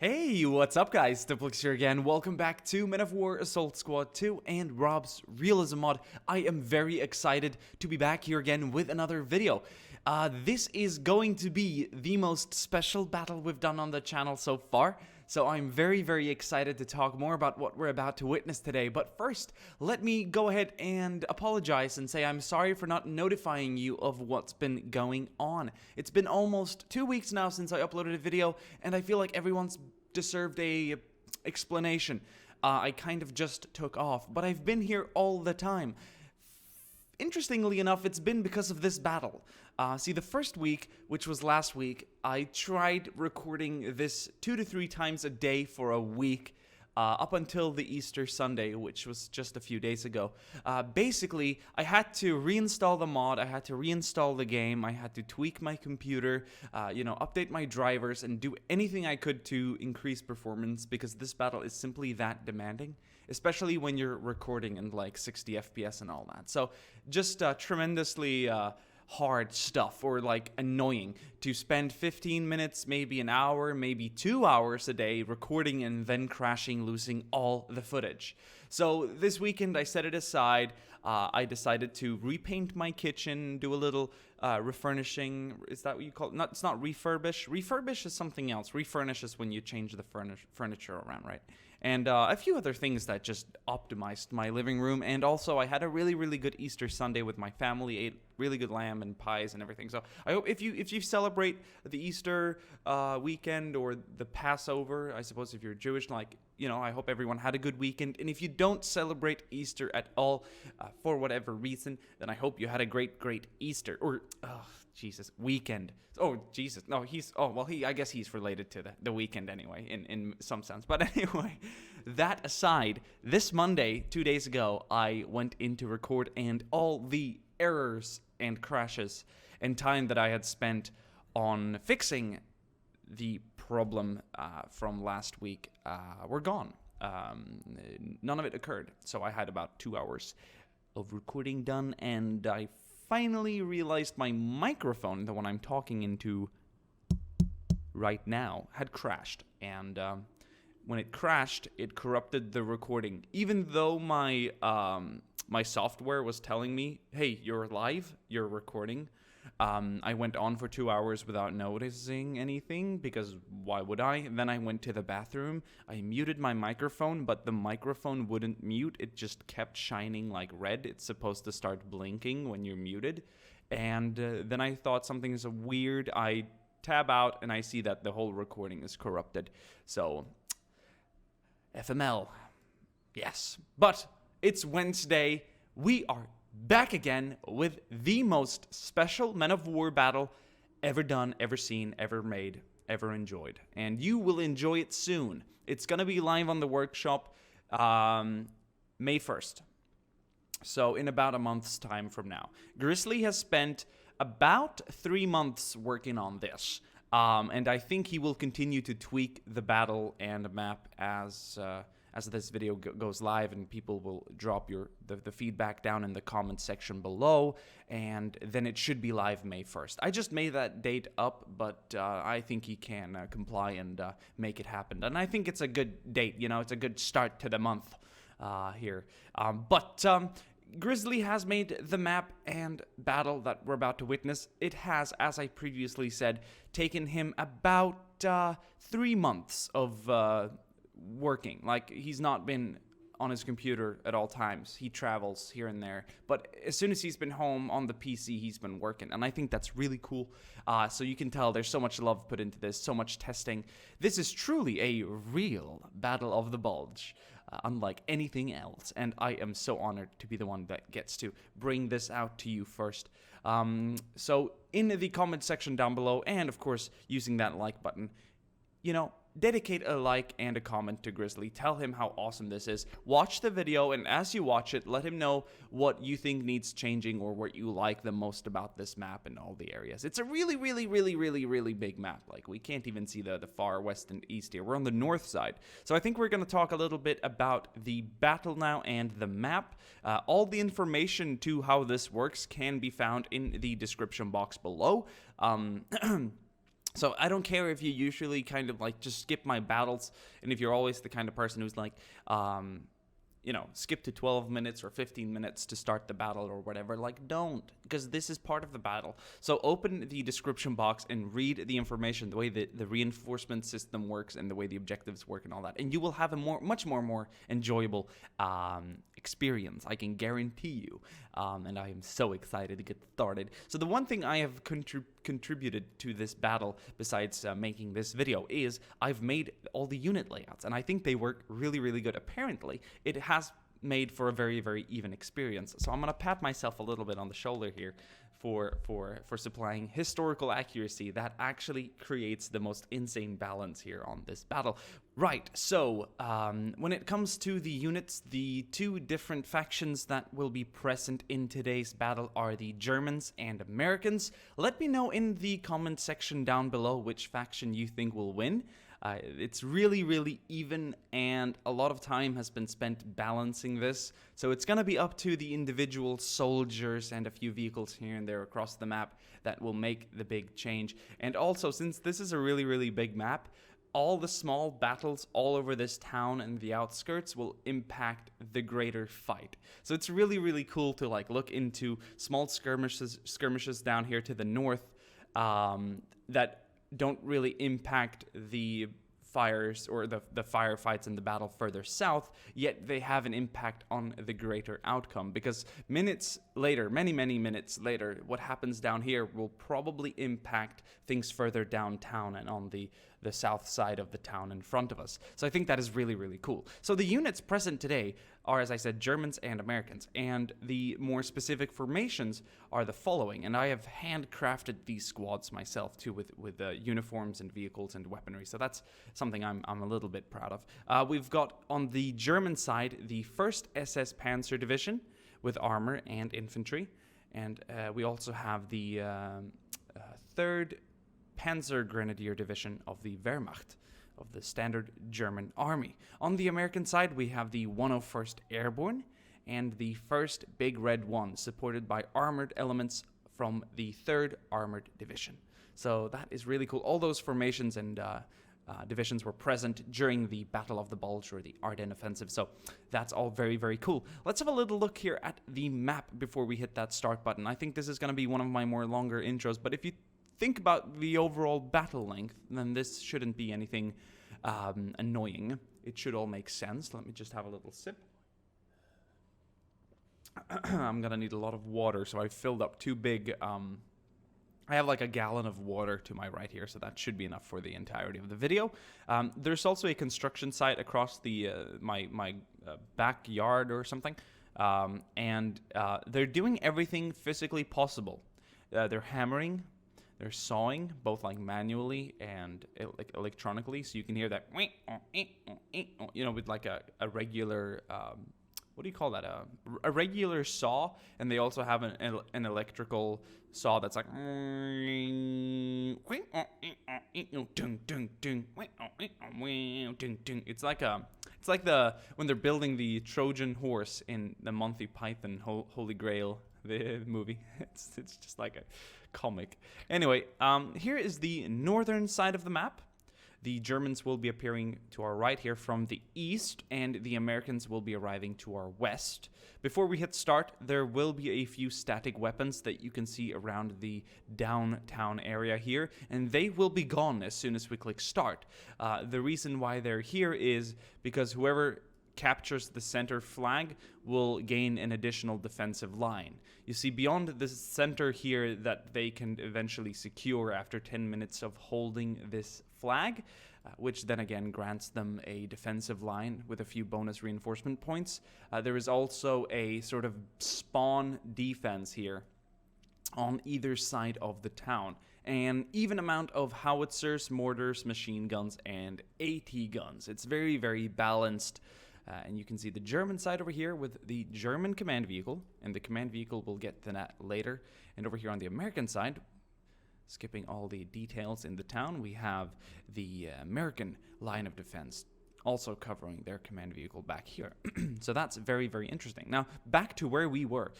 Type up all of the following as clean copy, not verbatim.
Hey, what's up guys? Diplex here again. Welcome back to Men of War Assault Squad 2 and Rob's Realism mod. I am very excited to be back here again with another video. This is going to be the most special battle we've done on the channel so far. So I'm very excited to talk more about what we're about to witness today. But first, let me go ahead and apologize and say I'm sorry for not notifying you of what's been going on. It's been almost 2 weeks now since I uploaded a video, and I feel like everyone's deserved a explanation. I kind of just took off, but I've been here all the time. Interestingly enough, it's been because of this battle. See, the first week, which was last week, I tried recording this 2 to 3 times a day for a week, up until the Easter Sunday, which was just a few days ago. Basically, I had to reinstall the mod, I had to reinstall the game, I had to tweak my computer, update my drivers, and do anything I could to increase performance, because this battle is simply that demanding, especially when you're recording in like 60 FPS and all that. So, just tremendously hard stuff, or like annoying to spend 15 minutes, maybe an hour, maybe 2 hours a day recording and then crashing, losing all the footage. So this weekend I set it aside. I decided to repaint my kitchen, do a little refurnishing. Is that what you call it? It's not refurbish. Refurbish is something else. Refurnish is when you change the furniture around, right? And a few other things that just optimized my living room. And also, I had a really good Easter Sunday with my family. Ate really good lamb and pies and everything. So I hope if you celebrate the Easter weekend or the Passover, I suppose if you're Jewish, I hope everyone had a good weekend. And if you don't celebrate Easter at all, for whatever reason, then I hope you had a great Easter, or weekend. Oh Jesus, no, I guess he's related to the weekend anyway, in some sense. But anyway, that aside, this Monday, 2 days ago, I went in to record, and all the errors and crashes and time that I had spent on fixing the problem from last week were gone. None of it occurred. So I had about 2 hours of recording done, and I finally realized my microphone, the one I'm talking into right now, had crashed. And when it crashed, it corrupted the recording. Even though my my software was telling me, hey, you're live, you're recording, I went on for 2 hours without noticing anything, because why would I? Then I went to the bathroom, I muted my microphone, but the microphone wouldn't mute, it just kept shining like red. It's supposed to start blinking when you're muted. And then I thought something's weird. I tab out and I see that the whole recording is corrupted. So, FML, yes. But it's Wednesday, we are back again with the most special Men of War battle ever done, ever seen, ever made, ever enjoyed. And you will enjoy it soon. It's going to be live on the workshop May 1st. So in about a month's time from now. Grizzly has spent about 3 months working on this. And I think he will continue to tweak the battle and the map as this video goes live, and people will drop the feedback down in the comment section below, and then it should be live May 1st. I just made that date up, but I think he can comply and make it happen. And I think it's a good date, it's a good start to the month here. But Grizzly has made the map and battle that we're about to witness. It has, as I previously said, taken him about 3 months of working. Like, he's not been on his computer at all times. He travels here and there, but as soon as he's been home on the PC, he's been working, and I think that's really cool. So you can tell there's so much love put into this, so much testing. This is truly a real Battle of the Bulge, unlike anything else, and I am so honored to be the one that gets to bring this out to you first. So in the comment section down below, and of course using that like button, dedicate a like and a comment to Grizzly. Tell him how awesome this is. Watch the video, and as you watch it, let him know what you think needs changing or what you like the most about this map and all the areas. It's a really big map. Like, we can't even see the far west and east here. We're on the north side. So I think we're going to talk a little bit about the battle now and the map. All the information to how this works can be found in the description box below. So I don't care if you usually kind of like just skip my battles, and if you're always the kind of person who's like, skip to 12 minutes or 15 minutes to start the battle or whatever, like, don't, because this is part of the battle. So open the description box and read the information, the way that the reinforcement system works and the way the objectives work and all that, and you will have a much more enjoyable experience, I can guarantee you. And I am so excited to get started. So the one thing I have contributed to this battle, besides making this video, is I've made all the unit layouts, and I think they work really good. Apparently, it has made for a very even experience. So I'm gonna pat myself a little bit on the shoulder here for supplying historical accuracy that actually creates the most insane balance here on this battle. Right, so when it comes to the units, the two different factions that will be present in today's battle are the Germans and Americans. Let me know in the comment section down below which faction you think will win. It's really even, and a lot of time has been spent balancing this, so it's gonna be up to the individual soldiers and a few vehicles here and there across the map that will make the big change. And also, since this is a really big map, all the small battles all over this town and the outskirts will impact the greater fight. So it's really cool to like look into small skirmishes down here to the north that don't really impact the fires or the firefights in the battle further south, yet they have an impact on the greater outcome, because minutes later, many minutes later, what happens down here will probably impact things further downtown and on the south side of the town in front of us. So I think that is really cool. So the units present today are, as I said, Germans and Americans, and the more specific formations are the following, and I have handcrafted these squads myself too with uniforms and vehicles and weaponry, so that's something I'm a little bit proud of. We've got on the German side the 1st SS Panzer Division with armor and infantry, and we also have the 3rd Panzer Grenadier Division of the Wehrmacht, of the standard German army. On the American side, we have the 101st Airborne and the 1st Big Red One, supported by armored elements from the 3rd Armored Division. So that is really cool. All those formations and divisions were present during the Battle of the Bulge, or the Ardennes Offensive, so that's all very cool. Let's have a little look here at the map before we hit that start button. I think this is going to be one of my more longer intros, but if you think about the overall battle length, then this shouldn't be anything annoying. It should all make sense. Let me just have a little sip. I'm gonna need a lot of water, so I filled up 2 big I have like a gallon of water to my right here, so that should be enough for the entirety of the video. There's also a construction site across the my backyard or something, and they're doing everything physically possible. They're hammering, they're sawing, both like manually and like electronically, so you can hear that, with like a regular, what do you call that? A regular saw, and they also have an electrical saw that's like, it's like when they're building the Trojan horse in the Monty Python Holy Grail, the movie. It's just like a comic. Anyway, here is the northern side of the map. The Germans will be appearing to our right here from the east, and the Americans will be arriving to our west. Before we hit start, there will be a few static weapons that you can see around the downtown area here, and they will be gone as soon as we click start. The reason why they're here is because whoever captures the center flag will gain an additional defensive line. You see, beyond the center here that they can eventually secure after 10 minutes of holding this flag, which then again grants them a defensive line with a few bonus reinforcement points. There is also a sort of spawn defense here on either side of the town. An even amount of howitzers, mortars, machine guns, and AT guns. It's very balanced. And you can see the German side over here with the German command vehicle, and the command vehicle will get to that later. And over here on the American side, skipping all the details in the town, we have the American line of defense. also covering their command vehicle back here. So that's very, very interesting. Now, back to where we were.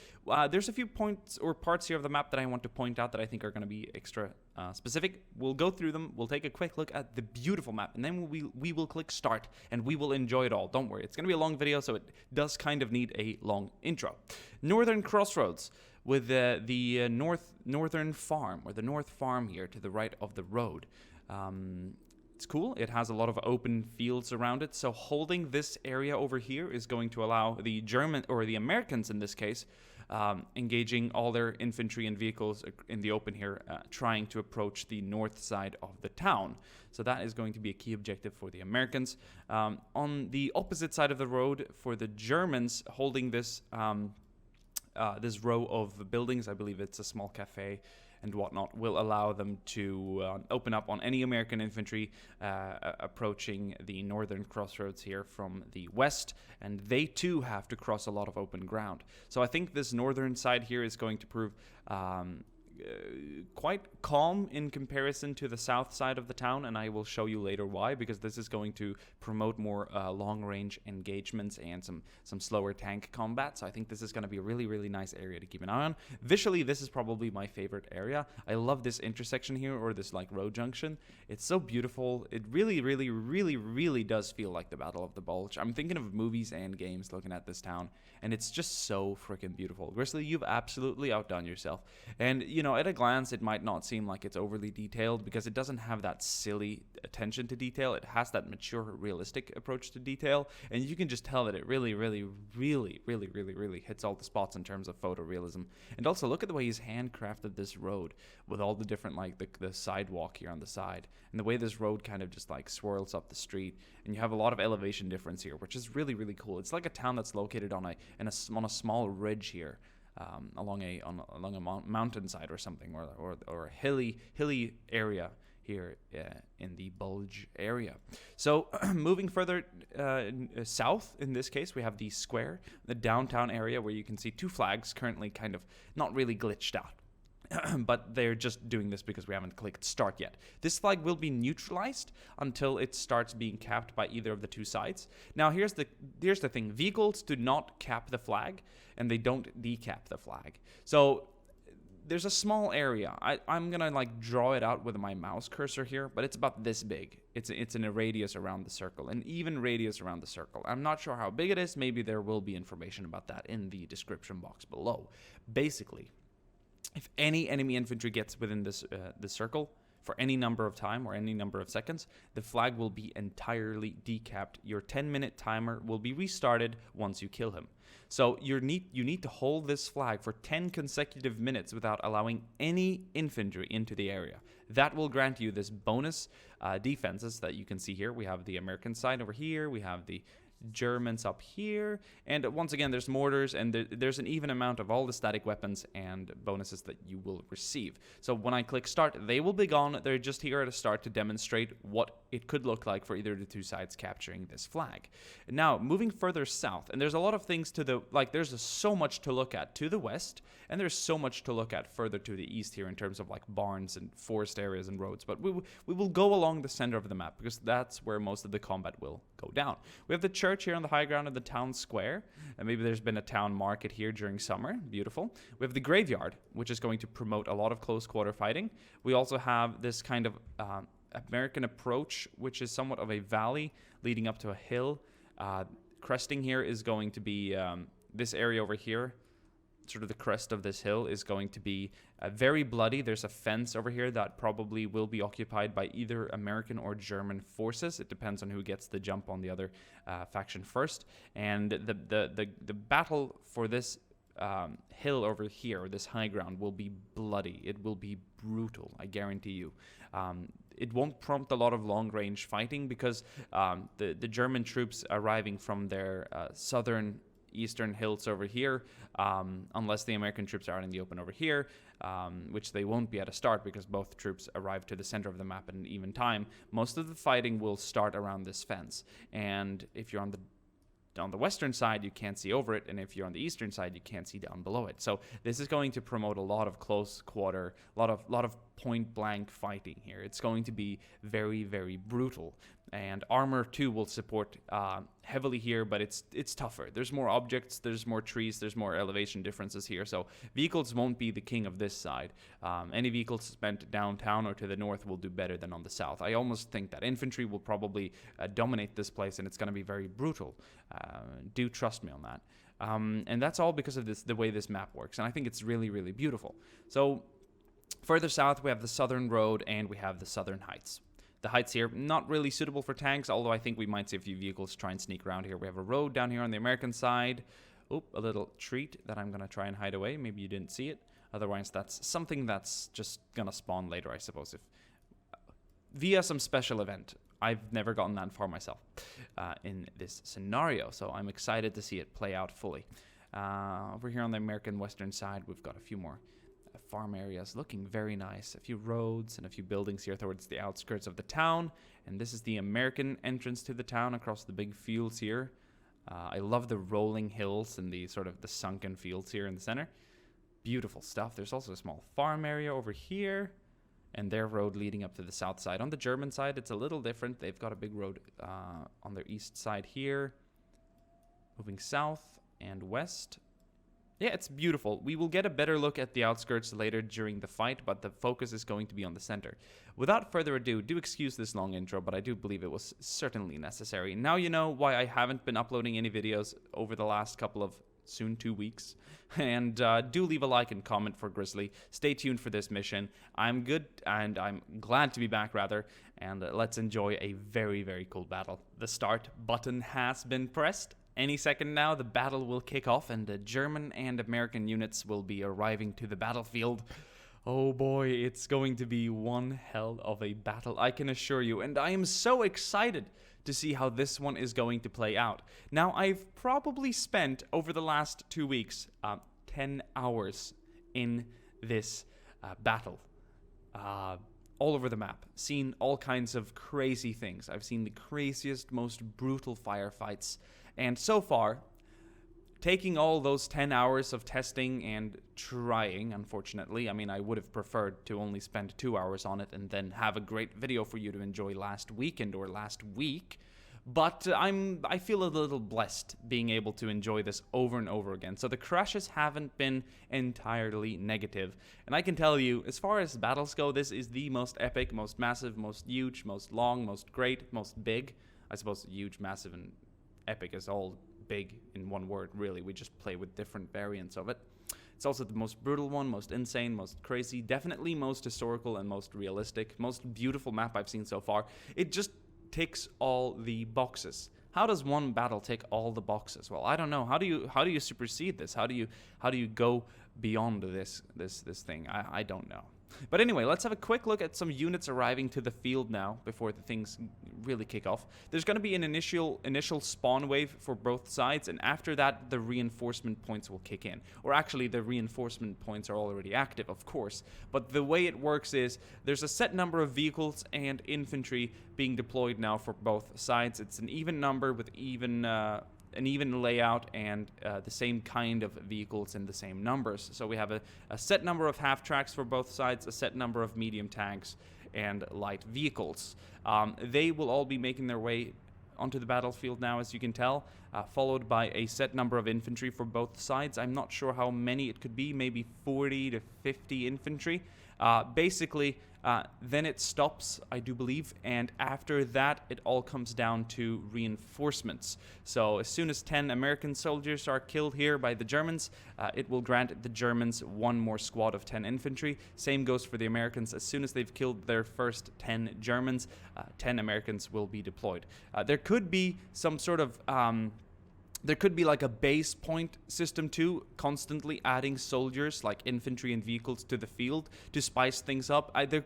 There's a few points or parts here of the map that I want to point out that I think are going to be extra specific. We'll go through them. We'll take a quick look at the beautiful map, and then we will click start, and we will enjoy it all. Don't worry. It's going to be a long video, so it does kind of need a long intro. Northern Crossroads with the northern farm, or the north farm here to the right of the road. It's cool. It has a lot of open fields around it. So holding this area over here is going to allow the German, or the Americans in this case, engaging all their infantry and vehicles in the open here, trying to approach the north side of the town. So that is going to be a key objective for the Americans. On the opposite side of the road, for the Germans, holding this this row of buildings, I believe it's a small cafe and whatnot, will allow them to open up on any American infantry approaching the northern crossroads here from the west, and they too have to cross a lot of open ground. So I think this northern side here is going to prove quite calm in comparison to the south side of the town, and I will show you later why, because this is going to promote more long-range engagements and some slower tank combat. So I think this is going to be a really, really nice area to keep an eye on. Visually, this is probably my favorite area. I love this intersection here, or this like road junction. It's so beautiful. It really, really, really, really does feel like the Battle of the Bulge. I'm thinking of movies and games looking at this town, and it's just so freaking beautiful. Grizzly, you've absolutely outdone yourself. And, you know, at a glance, it might not seem like it's overly detailed because it doesn't have that silly attention to detail. It has that mature, realistic approach to detail, and you can just tell that it really, really, really, really, really, really hits all the spots in terms of photorealism. And also, look at the way he's handcrafted this road with all the different, like, the sidewalk here on the side, and the way this road kind of just, like, swirls up the street, and you have a lot of elevation difference here, which is really, really cool. It's like a town that's located on a small ridge here. Along a mountainside or something, or a hilly area here in the Bulge area. So moving further south, in this case, we have the square, the downtown area, where you can see two flags currently kind of not really glitched out. But they're just doing this because we haven't clicked start yet. This flag will be neutralized until it starts being capped by either of the two sides. Now here's the thing. Vehicles do not cap the flag, and they don't decap the flag. So there's a small area. I'm gonna like draw it out with my mouse cursor here, but it's about this big. It's in a radius around the circle, an even radius around the circle. I'm not sure how big it is. Maybe there will be information about that in the description box below. Basically, if any enemy infantry gets within this circle for any number of time or any number of seconds, the flag will be entirely decapped. Your 10-minute timer will be restarted once you kill him. So you need to hold this flag for 10 consecutive minutes without allowing any infantry into the area. That will grant you this bonus defenses that you can see here. We have the American side over here. We have the Germans up here, and once again there's mortars, and there's an even amount of all the static weapons and bonuses that you will receive. So when I click start, they will be gone. They're just here at a start to demonstrate what it could look like for either of the two sides capturing this flag. Now moving further south, and there's a lot of things to the, like, there's so much to look at to the west, and there's so much to look at further to the east here in terms of like barns and forest areas and roads, but we will go along the center of the map because that's where most of the combat will go down. We have the church here on the high ground of the town square, and maybe there's been a town market here during summer. Beautiful. We have the graveyard, which is going to promote a lot of close quarter fighting. We also have this kind of American approach, which is somewhat of a valley leading up to a hill. Cresting here is going to be this area over here. Sort of the crest of this hill is going to be very bloody. There's a fence over here that probably will be occupied by either American or German forces. It depends on who gets the jump on the other faction first. And the battle for this hill over here, this high ground, will be bloody. It will be brutal, I guarantee you. It won't prompt a lot of long-range fighting because the German troops arriving from their eastern hills over here, unless the American troops are out in the open over here, which they won't be at a start because both troops arrive to the center of the map at an even time. Most of the fighting will start around this fence, and if you're on the western side, you can't see over it, and if you're on the eastern side, you can't see down below it. So this is going to promote a lot of close quarter, a lot of point blank fighting here. It's going to be very, very brutal. And armor too will support heavily here, but it's tougher. There's more objects, there's more trees, there's more elevation differences here, so vehicles won't be the king of this side. Any vehicles spent downtown or to the north will do better than on the south. I almost think that infantry will probably dominate this place, and it's going to be very brutal. Do trust me on that. And that's all because of the way this map works, and I think it's really, really beautiful. So further south, we have the Southern Road, and we have the Southern Heights. The heights here, not really suitable for tanks, although I think we might see a few vehicles try and sneak around here. We have a road down here on the American side. Oop, a little treat that I'm going to try and hide away. Maybe you didn't see it. Otherwise, that's something that's just going to spawn later, I suppose, if via some special event. I've never gotten that far myself in this scenario, so I'm excited to see it play out fully. Over here on the American western side, we've got a few more farm areas looking very nice. A few roads and a few buildings here towards the outskirts of the town. And this is the American entrance to the town across the big fields here. I love the rolling hills and the sort of the sunken fields here in the center. Beautiful stuff. There's also a small farm area over here. And their road leading up to the south side. On the German side, it's a little different. They've got a big road on their east side here. Moving south and west. Yeah, it's beautiful. We will get a better look at the outskirts later during the fight, but the focus is going to be on the center. Without further ado, do excuse this long intro, but I do believe it was certainly necessary. Now you know why I haven't been uploading any videos over the last couple of, soon 2 weeks. And do leave a like and comment for Grizzly. Stay tuned for this mission. I'm good, and I'm glad to be back, rather. And let's enjoy a very, very cool battle. The start button has been pressed. Any second now, the battle will kick off, and the German and American units will be arriving to the battlefield. Oh boy, it's going to be one hell of a battle, I can assure you, and I am so excited to see how this one is going to play out. Now, I've probably spent, over the last 2 weeks, 10 hours in this battle. All over the map, seen all kinds of crazy things. I've seen the craziest, most brutal firefights. And so far, taking all those 10 hours of testing and trying, unfortunately, I mean, I would have preferred to only spend 2 hours on it and then have a great video for you to enjoy last weekend or last week. But I feel a little blessed being able to enjoy this over and over again. So the crashes haven't been entirely negative. And I can tell you, as far as battles go, this is the most epic, most massive, most huge, most long, most great, most big. I suppose huge, massive, and epic is all big in one word, really. We just play with different variants of it. It's also the most brutal one, most insane, most crazy, definitely most historical and most realistic, most beautiful map I've seen so far. It just ticks all the boxes. How does one battle tick all the boxes? Well, I don't know. How do you supersede this? How do you go beyond this thing? I don't know. But anyway, let's have a quick look at some units arriving to the field now before the things really kick off. There's going to be an initial spawn wave for both sides, and after that, the reinforcement points will kick in. Or actually, the reinforcement points are already active, of course. But the way it works is there's a set number of vehicles and infantry being deployed now for both sides. It's an even number with an even layout and the same kind of vehicles in the same numbers. So we have a set number of half-tracks for both sides, a set number of medium tanks, and light vehicles. They will all be making their way onto the battlefield now, as you can tell, followed by a set number of infantry for both sides. I'm not sure how many it could be, maybe 40 to 50 infantry. Basically, then it stops, I do believe, and after that, it all comes down to reinforcements. So as soon as 10 American soldiers are killed here by the Germans, it will grant the Germans one more squad of 10 infantry. Same goes for the Americans. As soon as they've killed their first 10 Germans, 10 Americans will be deployed. There could be some sort of there could be like a base point system too, constantly adding soldiers like infantry and vehicles to the field to spice things up. There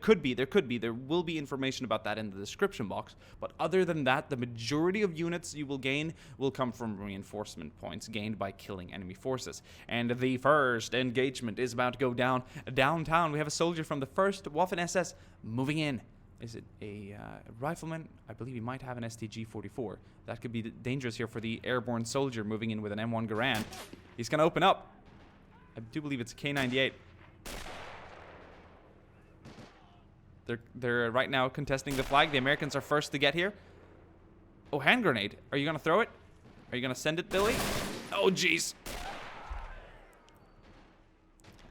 will be information about that in the description box. But other than that, the majority of units you will gain will come from reinforcement points gained by killing enemy forces. And the first engagement is about to go down downtown. We have a soldier from the 1st Waffen-SS moving in. Is it a rifleman? I believe he might have an STG-44. That could be dangerous here for the airborne soldier moving in with an M1 Garand. He's going to open up. I do believe it's a K98. They're right now contesting the flag. The Americans are first to get here. Oh, hand grenade. Are you gonna throw it? Are you gonna send it, Billy? Oh, jeez.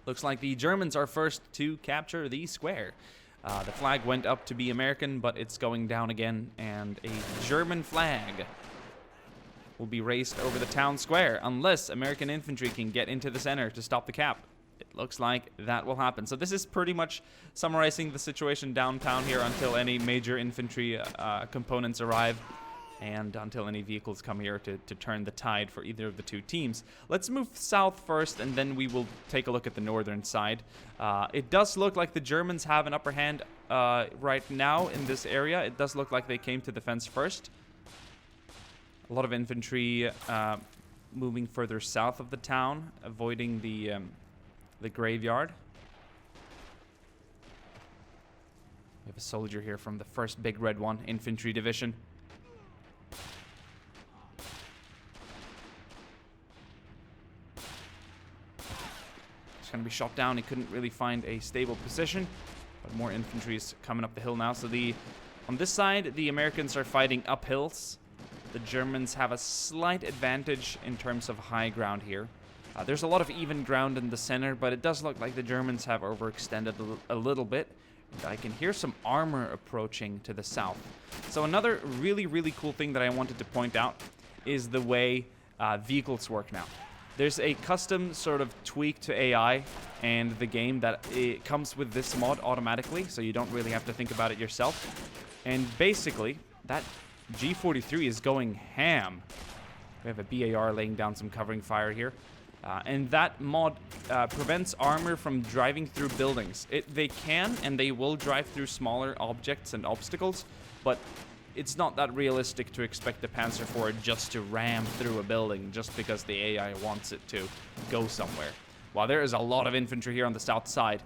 Looks like the Germans are first to capture the square. The flag went up to be American, but it's going down again, and a German flag will be raised over the town square unless American infantry can get into the center to stop the cap. It looks like that will happen. So this is pretty much summarizing the situation downtown here until any major infantry components arrive and until any vehicles come here to turn the tide for either of the two teams. Let's move south first, and then we will take a look at the northern side. It does look like the Germans have an upper hand right now in this area. It does look like they came to defense first. A lot of infantry moving further south of the town, avoiding the graveyard. We have a soldier here from the 1st Big Red 1 Infantry Division. He's going to be shot down. He couldn't really find a stable position, but more infantry is coming up the hill now. So on this side, the Americans are fighting up hills. The Germans have a slight advantage in terms of high ground here. There's a lot of even ground in the center, but it does look like the Germans have overextended a little bit. I can hear some armor approaching to the south. So another really, really cool thing that I wanted to point out is the way vehicles work now. There's a custom sort of tweak to AI and the game that it comes with this mod automatically, so you don't really have to think about it yourself. And basically, that G43 is going ham. We have a BAR laying down some covering fire here. And that mod prevents armor from driving through buildings. They can and they will drive through smaller objects and obstacles, but it's not that realistic to expect the Panzer IV just to ram through a building just because the AI wants it to go somewhere. While there is a lot of infantry here on the south side,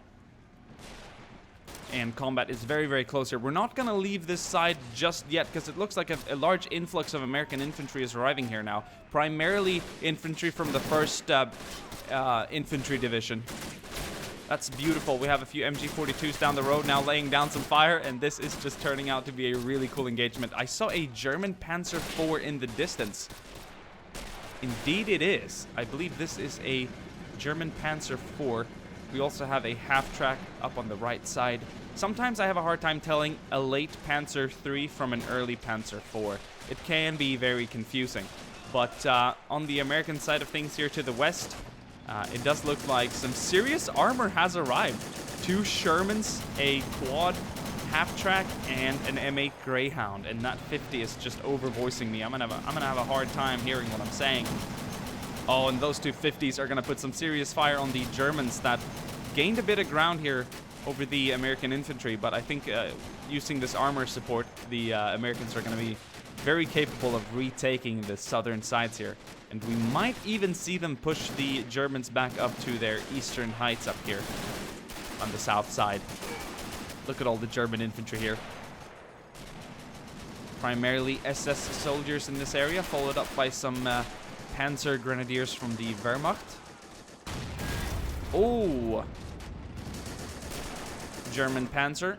and combat is very, very close here. We're not going to leave this side just yet because it looks like a large influx of American infantry is arriving here now. Primarily infantry from the 1st Infantry Division. That's beautiful. We have a few MG42s down the road now laying down some fire, and this is just turning out to be a really cool engagement. I saw a German Panzer IV in the distance. Indeed it is. I believe this is a German Panzer IV. We also have a half-track up on the right side. Sometimes I have a hard time telling a late Panzer III from an early Panzer IV. It can be very confusing. But on the American side of things here to the west, it does look like some serious armor has arrived. 2 Shermans, a quad half-track, and an M8 Greyhound. And that 50 is just over-voicing me. I'm gonna have a hard time hearing what I'm saying. Oh, and those 2 50s are going to put some serious fire on the Germans that gained a bit of ground here over the American infantry. But I think using this armor support, the Americans are going to be very capable of retaking the southern sides here. And we might even see them push the Germans back up to their eastern heights up here on the south side. Look at all the German infantry here. Primarily SS soldiers in this area, followed up by some Panzer Grenadiers from the Wehrmacht. Oh! German Panzer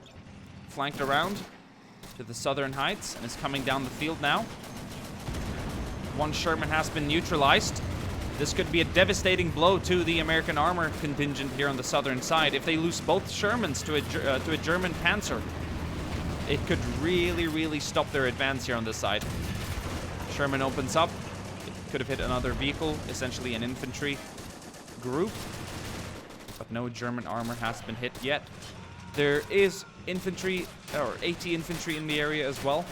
flanked around to the southern heights and is coming down the field now. 1 Sherman has been neutralized. This could be a devastating blow to the American armor contingent here on the southern side. If they lose both Shermans to a German Panzer, it could really, really stop their advance here on this side. Sherman opens up. Could have hit another vehicle, essentially an infantry group. But no German armor has been hit yet. There is infantry, or AT infantry in the area as well.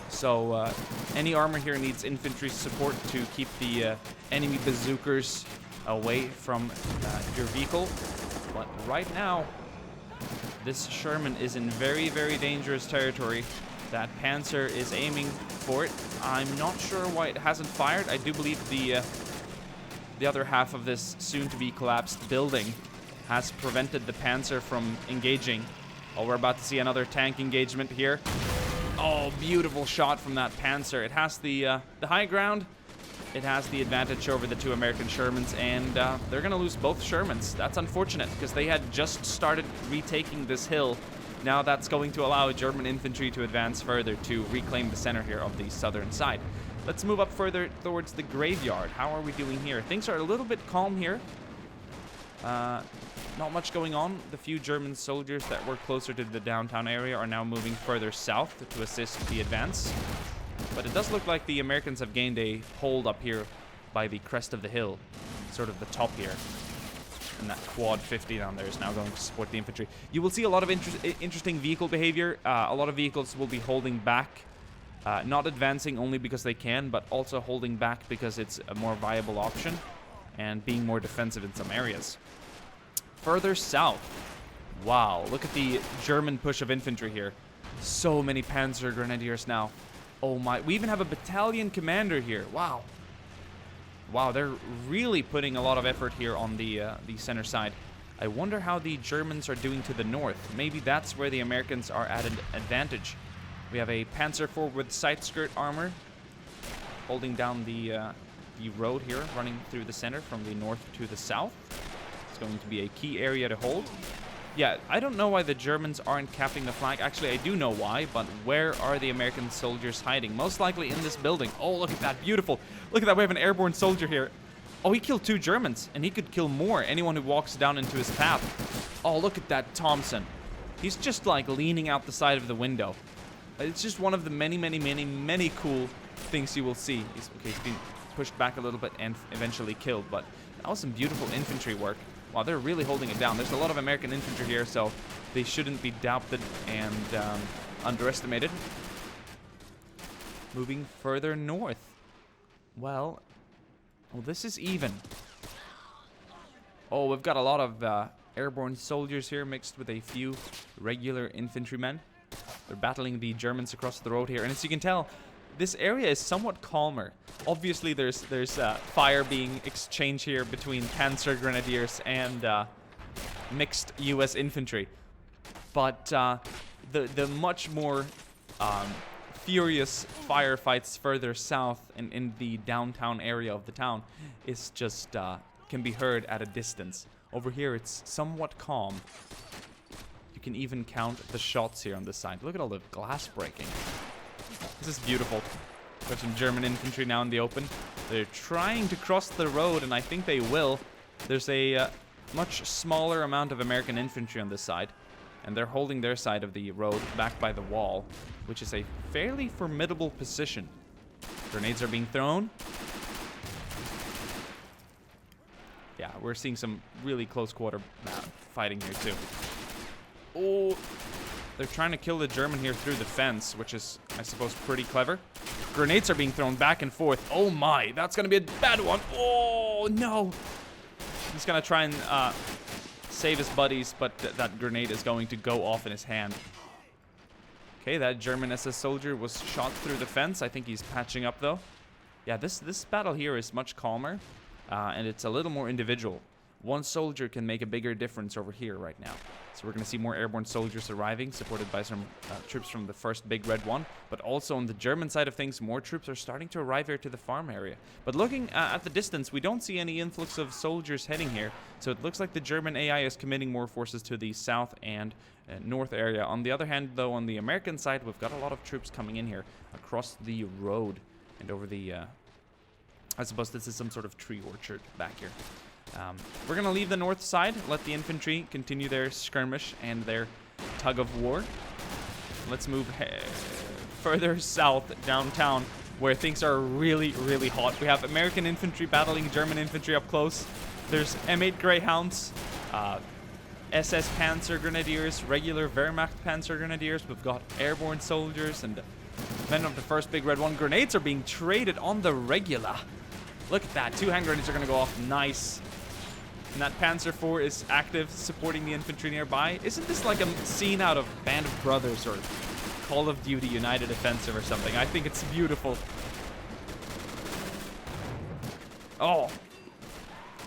So any armor here needs infantry support to keep the enemy bazookas away from your vehicle. But right now, this Sherman is in very, very dangerous territory. That Panzer is aiming for it. I'm not sure why it hasn't fired. I do believe the other half of this soon-to-be collapsed building has prevented the Panzer from engaging. Oh, we're about to see another tank engagement here. Oh, beautiful shot from that Panzer. It has the high ground. It has the advantage over the 2 American Shermans, and they're going to lose both Shermans. That's unfortunate, because they had just started retaking this hill Now that's going to allow German infantry to advance further to reclaim the center here of the southern side. Let's move up further towards the graveyard. How are we doing here? Things are a little bit calm here. Not much going on. The few German soldiers that were closer to the downtown area are now moving further south to assist the advance. But it does look like the Americans have gained a hold up here by the crest of the hill, sort of the top here. And that quad 50 down there is now going to support the infantry. You will see a lot of interesting vehicle behavior. A lot of vehicles will be holding back, not advancing only because they can, but also holding back because it's a more viable option and being more defensive in some areas. Further south, wow, look at the German push of infantry here. So many Panzer Grenadiers now. Oh my, we even have a battalion commander here. Wow. Wow, they're really putting a lot of effort here on the center side. I wonder how the Germans are doing to the north. Maybe that's where the Americans are at an advantage. We have a Panzer IV with side skirt armor holding down the road here, running through the center from the north to the south. It's going to be a key area to hold. Yeah, I don't know why the Germans aren't capping the flag. Actually, I do know why, but where are the American soldiers hiding? Most likely in this building. Oh, look at that. Beautiful. Look at that. We have an airborne soldier here. Oh, he killed 2 Germans, and he could kill more. Anyone who walks down into his path. Oh, look at that Thompson. He's just, like, leaning out the side of the window. It's just one of the many cool things you will see. He's been pushed back a little bit and eventually killed, but that was some beautiful infantry work. Wow, they're really holding it down. There's a lot of American infantry here, so they shouldn't be doubted and underestimated. Moving further north. Well, this is even. Oh, we've got a lot of airborne soldiers here mixed with a few regular infantrymen. They're battling the Germans across the road here, and as you can tell, this area is somewhat calmer. Obviously, there's fire being exchanged here between Panzer Grenadiers and mixed U.S. infantry. But the much more furious firefights further south in the downtown area of the town is just can be heard at a distance. Over here, it's somewhat calm. You can even count the shots here on this side. Look at all the glass breaking. This is beautiful. Got some German infantry now in the open. They're trying to cross the road, and I think they will. There's a much smaller amount of American infantry on this side, and they're holding their side of the road back by the wall, which is a fairly formidable position. Grenades are being thrown. Yeah, we're seeing some really close quarter fighting here too. Oh, they're trying to kill the German here through the fence, which is, I suppose, pretty clever. Grenades are being thrown back and forth. Oh my, that's going to be a bad one. Oh, no. He's going to try and save his buddies, but that grenade is going to go off in his hand. Okay, that German SS soldier was shot through the fence. I think he's patching up, though. Yeah, this battle here is much calmer, and it's a little more individual. One soldier can make a bigger difference over here right now. So we're going to see more airborne soldiers arriving, supported by some troops from the first Big Red One. But also on the German side of things, more troops are starting to arrive here to the farm area. But looking at the distance, we don't see any influx of soldiers heading here. So it looks like the German AI is committing more forces to the south and north area. On the other hand, though, on the American side, we've got a lot of troops coming in here across the road and over the... I suppose this is some sort of tree orchard back here. We're going to leave the north side, let the infantry continue their skirmish and their tug of war. Let's move further south downtown where things are really hot. We have American infantry battling German infantry up close. There's M8 Greyhounds, SS Panzer Grenadiers, regular Wehrmacht Panzer Grenadiers. We've got airborne soldiers and men of the first Big Red One. Grenades are being traded on the regular. Look at that. 2 hand grenades are going to go off. Nice. And that Panzer IV is active, supporting the infantry nearby. Isn't this like a scene out of Band of Brothers or Call of Duty United Offensive or something? I think it's beautiful. Oh.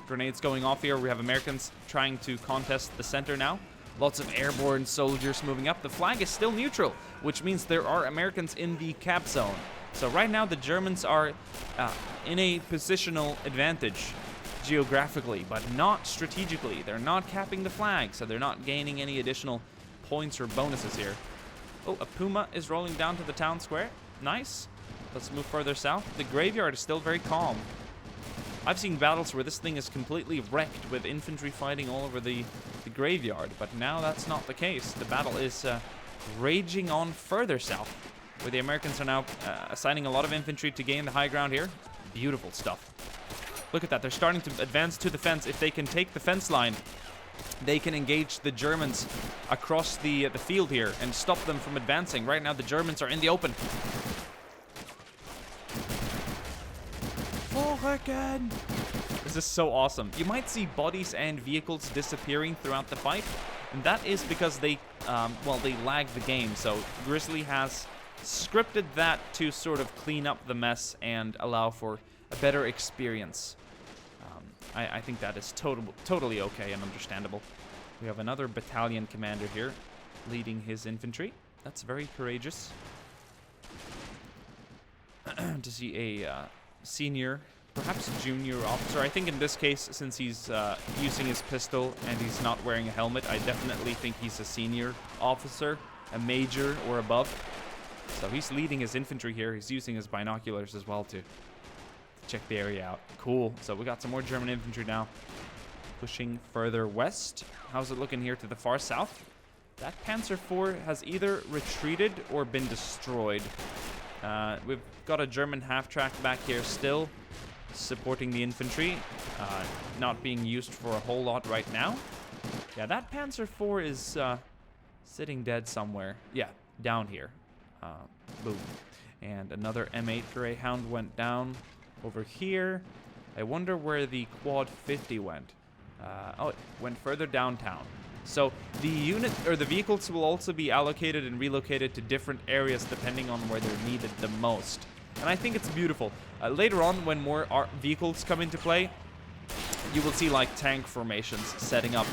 Grenades going off here. We have Americans trying to contest the center now. Lots of airborne soldiers moving up. The flag is still neutral, which means there are Americans in the cap zone. So right now the Germans are in a positional advantage geographically, but not strategically. They're not capping the flag, so they're not gaining any additional points or bonuses here. Oh, a Puma is rolling down to the town square. Nice. Let's move further south. The graveyard is still very calm. I've seen battles where this thing is completely wrecked with infantry fighting all over the graveyard, but now that's not the case. The battle is raging on further south, where the Americans are now assigning a lot of infantry to gain the high ground here. Beautiful stuff. Look at that. They're starting to advance to the fence. If they can take the fence line, they can engage the Germans across the field here and stop them from advancing. Right now, the Germans are in the open. Again. This is so awesome. You might see bodies and vehicles disappearing throughout the fight, and that is because they, well, they lag the game. So Grizzly has scripted that to sort of clean up the mess and allow for a better experience. I think that is totally okay and understandable. We have another battalion commander here leading his infantry. That's very courageous. To see a senior, perhaps a junior officer. I think in this case, since he's using his pistol and he's not wearing a helmet, I definitely think he's a senior officer, a major or above. So he's leading his infantry here. He's using his binoculars as well to check the area out. Cool. So we got some more German infantry now pushing further west. How's it looking here to the far south? That Panzer IV has either retreated or been destroyed. We've got a German half-track back here still supporting the infantry, not being used for a whole lot right now. Yeah, that Panzer IV is sitting dead somewhere. Yeah, down here. Boom. And another M8 Greyhound went down over here. I wonder where the Quad 50 went. Oh, it went further downtown. So the unit or the vehicles will also be allocated and relocated to different areas depending on where they're needed the most. And I think it's beautiful. Later on, when more vehicles come into play, you will see like tank formations setting up,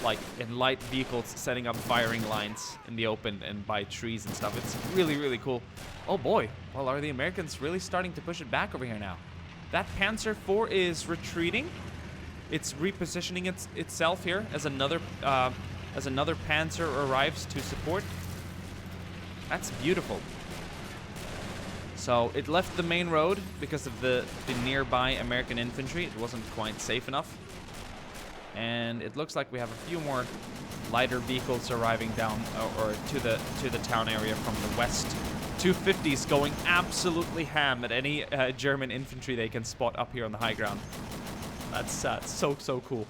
like in light vehicles setting up firing lines in the open and by trees and stuff. It's really, really cool. Oh boy, well, are the Americans really starting to push it back over here now? That Panzer IV is retreating. It's repositioning itself here as another Panzer arrives to support. That's beautiful. So it left the main road because of the nearby American infantry. It wasn't quite safe enough. And it looks like we have a few more lighter vehicles arriving down or to the town area from the west. 250s going absolutely ham at any German infantry they can spot up here on the high ground. That's so cool.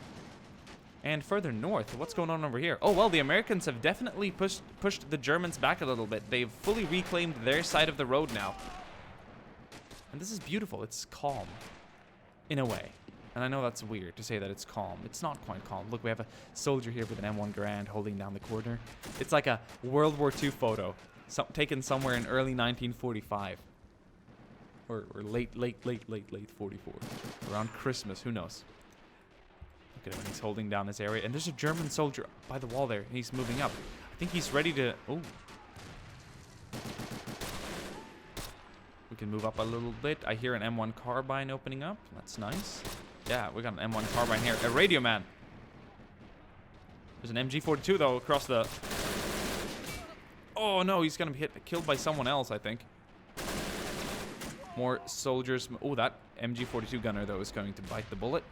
And further north, what's going on over here? Oh, well, the Americans have definitely pushed the Germans back a little bit. They've fully reclaimed their side of the road now. And this is beautiful. It's calm, in a way. And I know that's weird to say that it's calm. It's not quite calm. Look, we have a soldier here with an M1 Garand holding down the corner. It's like a World War II photo, taken somewhere in early 1945. Or late 44. Around Christmas, who knows. Look at him, he's holding down this area. And there's a German soldier by the wall there. He's moving up. I think he's ready to... Oh. We can move up a little bit. I hear an M1 carbine opening up. That's nice. Yeah, we got an M1 carbine here. A radio man. There's an MG42, though, across the... Oh, no, he's going to be killed by someone else, I think. More soldiers. Oh, that MG42 gunner, though, is going to bite the bullet.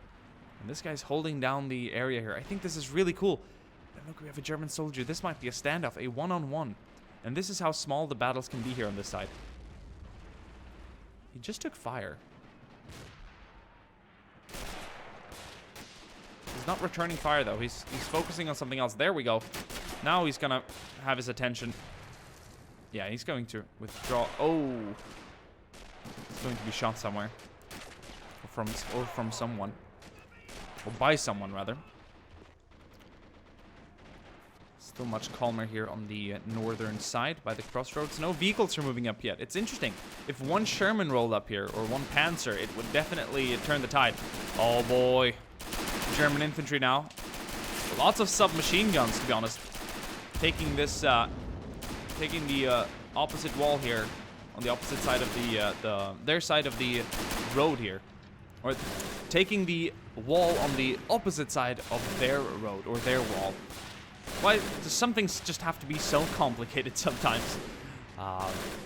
And this guy's holding down the area here. I think this is really cool. And look, we have a German soldier. This might be a standoff, a one-on-one. And this is how small the battles can be here on this side. He just took fire. He's not returning fire, though. He's focusing on something else. There we go. Now he's going to have his attention. Yeah, he's going to withdraw. Oh. He's going to be shot somewhere. Or from someone. Or by someone, rather. Still much calmer here on the northern side by the crossroads. No vehicles are moving up yet. It's interesting. If one Sherman rolled up here, or one Panzer, it would definitely turn the tide. Oh boy. German infantry now. Lots of submachine guns, to be honest. Taking this, taking the opposite wall here. On the opposite side of their side of the road here. Or taking the wall on the opposite side of their road, or their wall. Why does some things just have to be so complicated sometimes?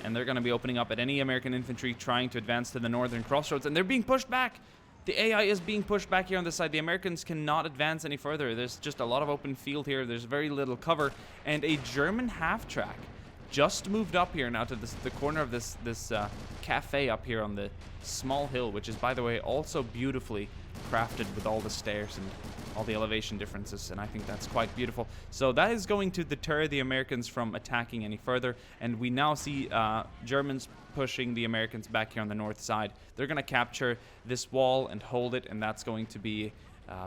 And they're going to be opening up at any American infantry trying to advance to the northern crossroads, and they're being pushed back. The AI is being pushed back here on this side. The Americans cannot advance any further. There's just a lot of open field here. There's very little cover, and a German half-track just moved up here now to the corner of this cafe up here on the small hill, which is, by the way, also beautifully crafted with all the stairs and all the elevation differences, and I think that's quite beautiful. So that is going to deter the Americans from attacking any further, and we now see Germans pushing the Americans back here on the north side. They're going to capture this wall and hold it, and that's going to be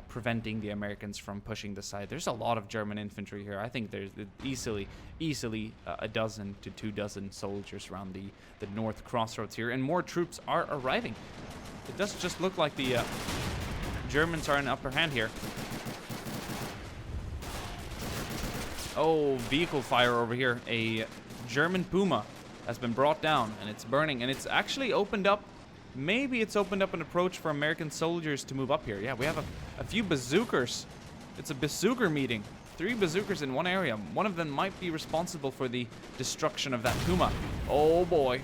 preventing the Americans from pushing the side. There's a lot of German infantry here. I think there's easily a dozen to 2 dozen soldiers around the north crossroads here, and more troops are arriving. It does just look like the Germans are in upper hand here. Oh, vehicle fire over here. A German Puma has been brought down, and it's burning, and it's actually opened up. Maybe it's opened up an approach for American soldiers to move up here. Yeah, we have a few bazookas. It's a bazooker meeting. 3 bazookas in one area. One of them might be responsible for the destruction of that Puma. Oh boy.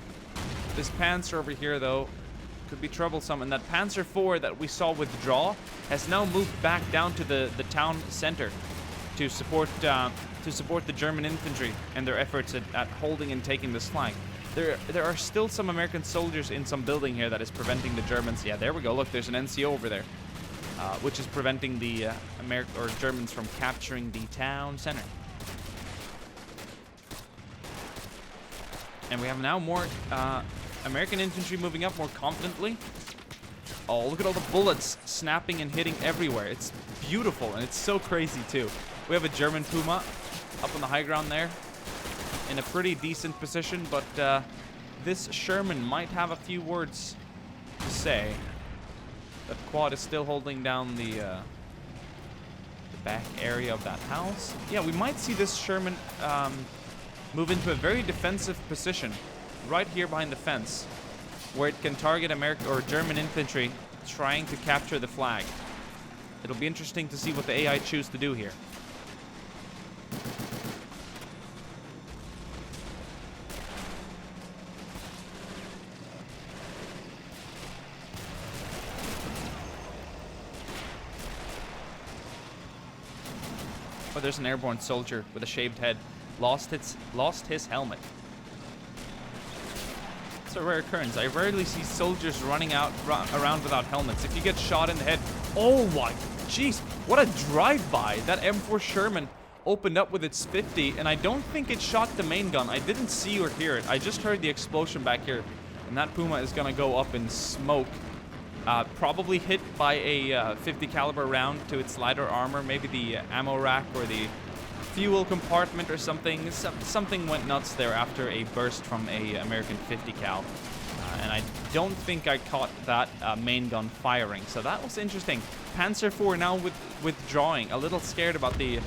This Panzer over here, though, could be troublesome, and that Panzer IV that we saw withdraw has now moved back down to the town center to support the German infantry and their efforts at holding and taking this flank. There are still some American soldiers in some building here that is preventing the Germans. Yeah, there we go. Look, there's an NCO over there, which is preventing the Germans from capturing the town center. And we have now more American infantry moving up more confidently. Oh, look at all the bullets snapping and hitting everywhere. It's beautiful, and it's so crazy, too. We have a German Puma up on the high ground there in a pretty decent position, but this Sherman might have a few words to say. That quad is still holding down the back area of that house. Yeah, we might see this Sherman move into a very defensive position right here behind the fence, where it can target American or German infantry trying to capture the flag. It'll be interesting to see what the AI choose to do here. Oh, there's an airborne soldier with a shaved head. Lost his helmet. It's a rare occurrence. I rarely see soldiers running around without helmets. If you get shot in the head, oh my, jeez, what a drive-by! That M4 Sherman opened up with its 50, and I don't think it shot the main gun. I didn't see or hear it. I just heard the explosion back here, and that Puma is gonna go up in smoke. Probably hit by a 50 caliber round to its lighter armor, maybe the ammo rack or the fuel compartment or something. Something went nuts there after a burst from a American 50 cal, and I don't think I caught that main gun firing. So that was interesting. Panzer IV now withdrawing, a little scared about the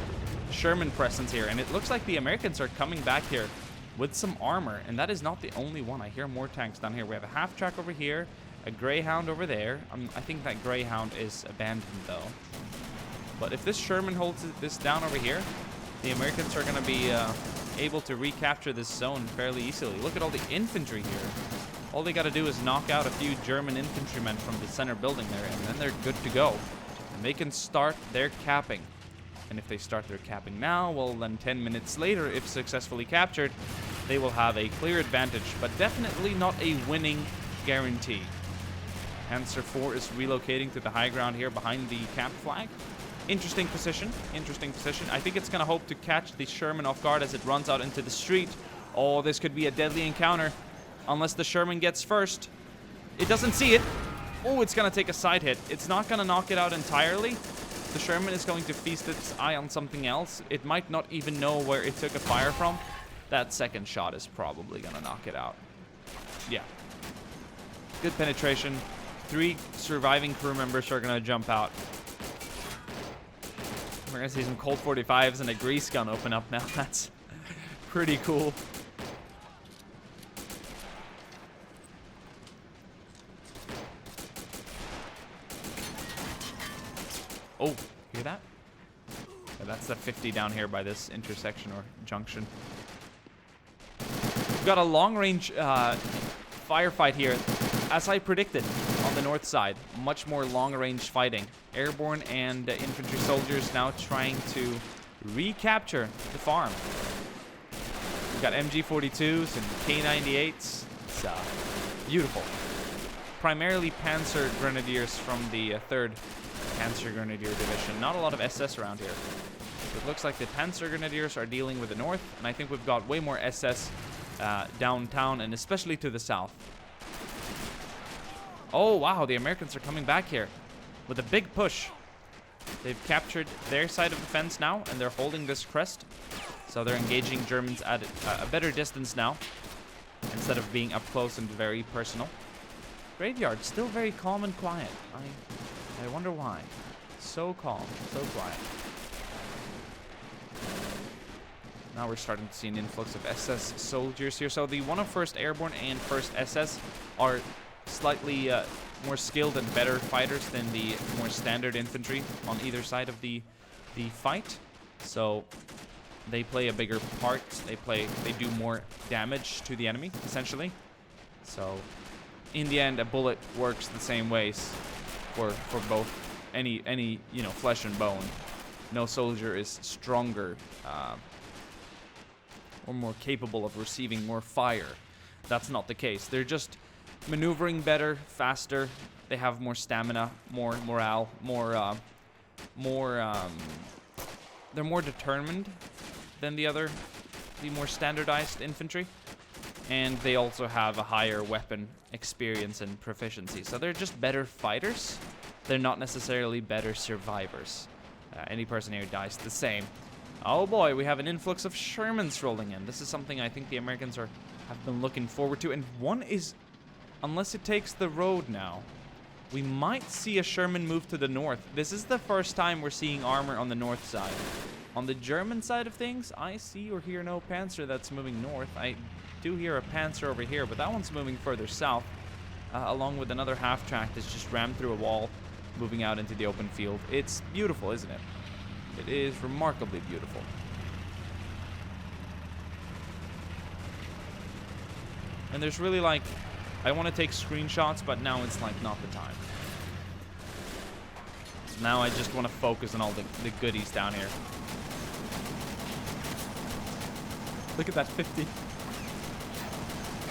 Sherman presence here, and it looks like the Americans are coming back here with some armor, and that is not the only one. I hear more tanks down here. We have a half-track over here, a Greyhound over there. I think that Greyhound is abandoned though. But if this Sherman holds this down over here, the Americans are going to be able to recapture this zone fairly easily. Look at all the infantry here. All they got to do is knock out a few German infantrymen from the center building there, and then they're good to go. And they can start their capping. And if they start their capping now, well, then 10 minutes later, if successfully captured, they will have a clear advantage, but definitely not a winning guarantee. Panzer IV is relocating to the high ground here behind the cap flag. Interesting position, interesting position. I think it's going to hope to catch the Sherman off guard as it runs out into the street. Oh, this could be a deadly encounter, unless the Sherman gets first. It doesn't see it. Oh, it's going to take a side hit. It's not going to knock it out entirely. The Sherman is going to feast its eye on something else. It might not even know where it took a fire from. That second shot is probably going to knock it out. Yeah. Good penetration. 3 surviving crew members are going to jump out. We're going to see some Colt 45s and a grease gun open up now. That's pretty cool. Oh, hear that? A Okay, that's the 50 down here by this intersection or junction. We've got a long-range firefight here, as I predicted, on the north side. Much more long-range fighting. Airborne and infantry soldiers now trying to recapture the farm. We've got MG42s and K98s. It's beautiful. Primarily Panzer Grenadiers from the 3rd Panzer Grenadier Division. Not a lot of SS around here. So it looks like the Panzer Grenadiers are dealing with the north, and I think we've got way more SS downtown and especially to the south. Oh wow, the Americans are coming back here with a big push. They've captured their side of the fence now, and they're holding this crest. So they're engaging Germans at a better distance now, instead of being up close and very personal. Graveyard still very calm and quiet. I wonder why. So calm, so quiet. Now we're starting to see an influx of SS soldiers here. So the 101st Airborne and 1st SS are slightly more skilled and better fighters than the more standard infantry on either side of the fight. So they play a bigger part. They do more damage to the enemy, essentially. So in the end, a bullet works the same ways for both any you know, flesh and bone. No soldier is stronger or more capable of receiving more fire. That's not the case. They're just maneuvering better, faster. They have more stamina, more morale, they're more determined than the more standardized infantry. And they also have a higher weapon experience and proficiency. So they're just better fighters. They're not necessarily better survivors. Any person here dies the same. Oh boy, we have an influx of Shermans rolling in. This is something I think the Americans have been looking forward to. And one is, unless it takes the road now, we might see a Sherman move to the north. This is the first time we're seeing armor on the north side. On the German side of things, I see or hear no Panzer that's moving north. I do hear a Panzer over here, but that one's moving further south, along with another half-track that's just rammed through a wall, moving out into the open field. It's beautiful, isn't it? It is remarkably beautiful. And there's really like, I want to take screenshots, but now it's like not the time. So now I just want to focus on all the goodies down here. Look at that 50.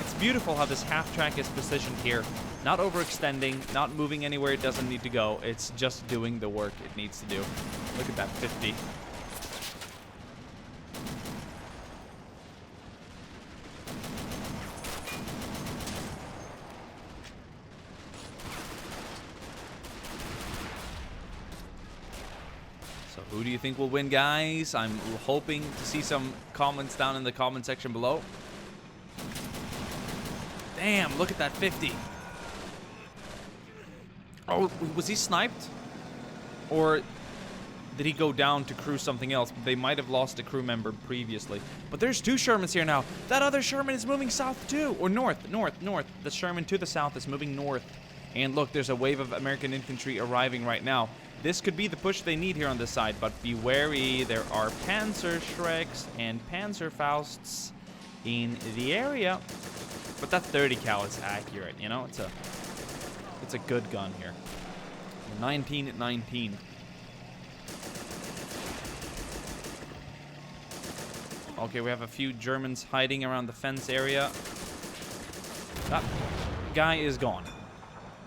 It's beautiful how this half-track is positioned here. Not overextending, not moving anywhere it doesn't need to go. It's just doing the work it needs to do. Look at that 50. So who do you think will win, guys? I'm hoping to see some comments down in the comment section below. Damn, look at that 50. Oh, was he sniped? Or did he go down to crew something else? They might have lost a crew member previously. But there's two Shermans here now. That other Sherman is moving south too. Or north. The Sherman to the south is moving north. And look, there's a wave of American infantry arriving right now. This could be the push they need here on this side, but be wary. There are Panzer Shreks and Panzer Fausts in the area. But that 30 cal is accurate, you know? It's a good gun here. 19 at 19. Okay, we have a few Germans hiding around the fence area. That guy is gone.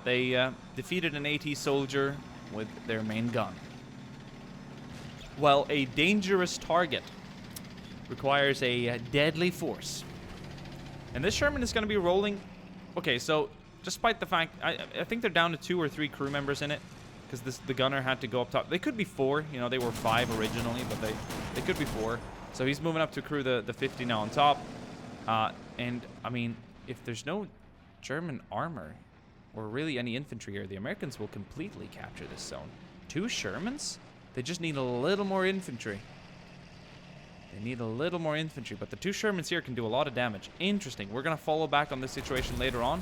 They defeated an AT soldier with their main gun. Well, a dangerous target requires a deadly force. And this Sherman is going to be rolling. Okay, so despite the fact, I think they're down to 2 or 3 crew members in it, because the gunner had to go up top. They could be 4, you know, they were 5 originally, but they could be 4. So he's moving up to crew the 50 now on top. And I mean, if there's no German armor or really any infantry here, the Americans will completely capture this zone. 2 Shermans? They just need a little more infantry. They need a little more infantry, but the 2 Shermans here can do a lot of damage. Interesting. We're going to follow back on this situation later on.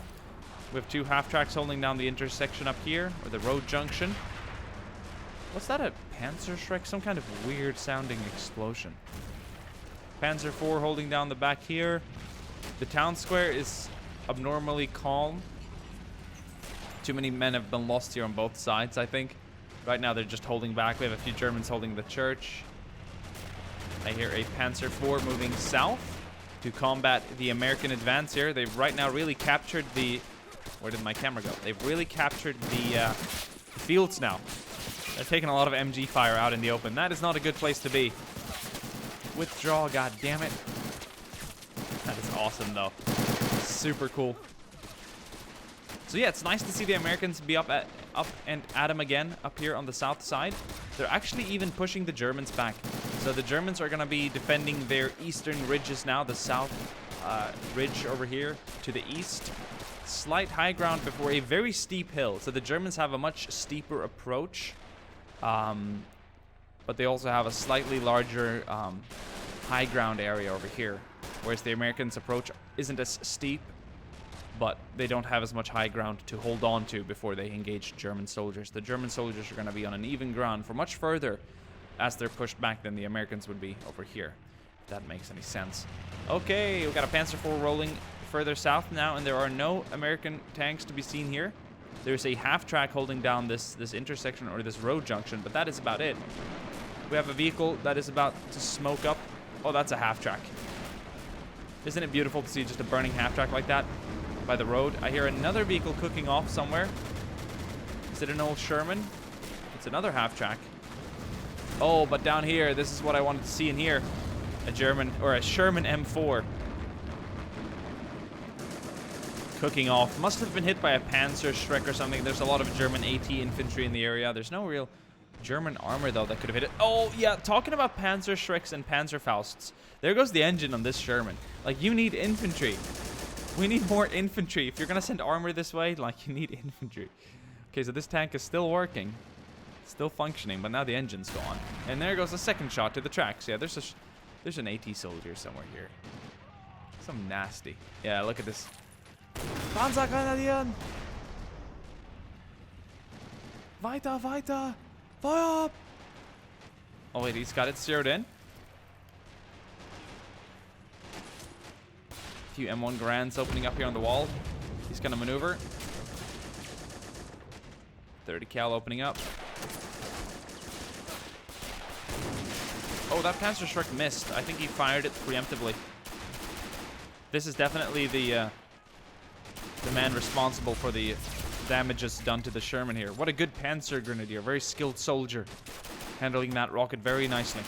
We have 2 half-tracks holding down the intersection up here, or the road junction. Was that a Panzer strike? Some kind of weird sounding explosion. Panzer IV holding down the back here. The town square is abnormally calm. Too many men have been lost here on both sides, I think. Right now they're just holding back. We have a few Germans holding the church. I hear a Panzer IV moving south to combat the American advance here. They've right now really captured the... Where did my camera go? They've really captured the fields now. They're taking a lot of MG fire out in the open. That is not a good place to be. Withdraw, god damn it. That is awesome though. Super cool. So yeah, it's nice to see the Americans be up and at them again up here on the south side. They're actually even pushing the Germans back. So the Germans are going to be defending their eastern ridges now, the south ridge over here to the east. Slight high ground before a very steep hill. So the Germans have a much steeper approach. But they also have a slightly larger high ground area over here. Whereas the Americans' approach isn't as steep, but they don't have as much high ground to hold on to before they engage German soldiers. The German soldiers are going to be on an even ground for much further as they're pushed back than the Americans would be over here, if that makes any sense. Okay, we've got a Panzer IV rolling further south now, and there are no American tanks to be seen here. There's a half-track holding down this intersection or this road junction, but that is about it. We have a vehicle that is about to smoke up. Oh, that's a half-track. Isn't it beautiful to see just a burning half-track like that by the road? I hear another vehicle cooking off somewhere. Is it an old Sherman? It's another half-track. Oh, but down here, this is what I wanted to see in here. A German, or a Sherman M4. Cooking off. Must have been hit by a Panzer Schreck or something. There's a lot of German AT infantry in the area. There's no real German armor, though, that could have hit it. Oh, yeah, talking about Panzer Schrecks and Panzerfausts. There goes the engine on this Sherman. Like, you need infantry. We need more infantry. If you're going to send armor this way, like, you need infantry. Okay, so this tank is still working. Still functioning, but now the engine's gone. And there goes a second shot to the tracks. Yeah, there's an AT soldier somewhere here. Some nasty. Yeah, look at this. Panzer Grenadieren! Weiter, weiter! Feuer! Oh wait, he's got it zeroed in. A few M1 Garands opening up here on the wall. He's gonna maneuver. 30 cal opening up. Oh, that Panzer Schreck missed. I think he fired it preemptively. This is definitely the man responsible for the damages done to the Sherman here. What a good Panzer Grenadier. Very skilled soldier. Handling that rocket very nicely.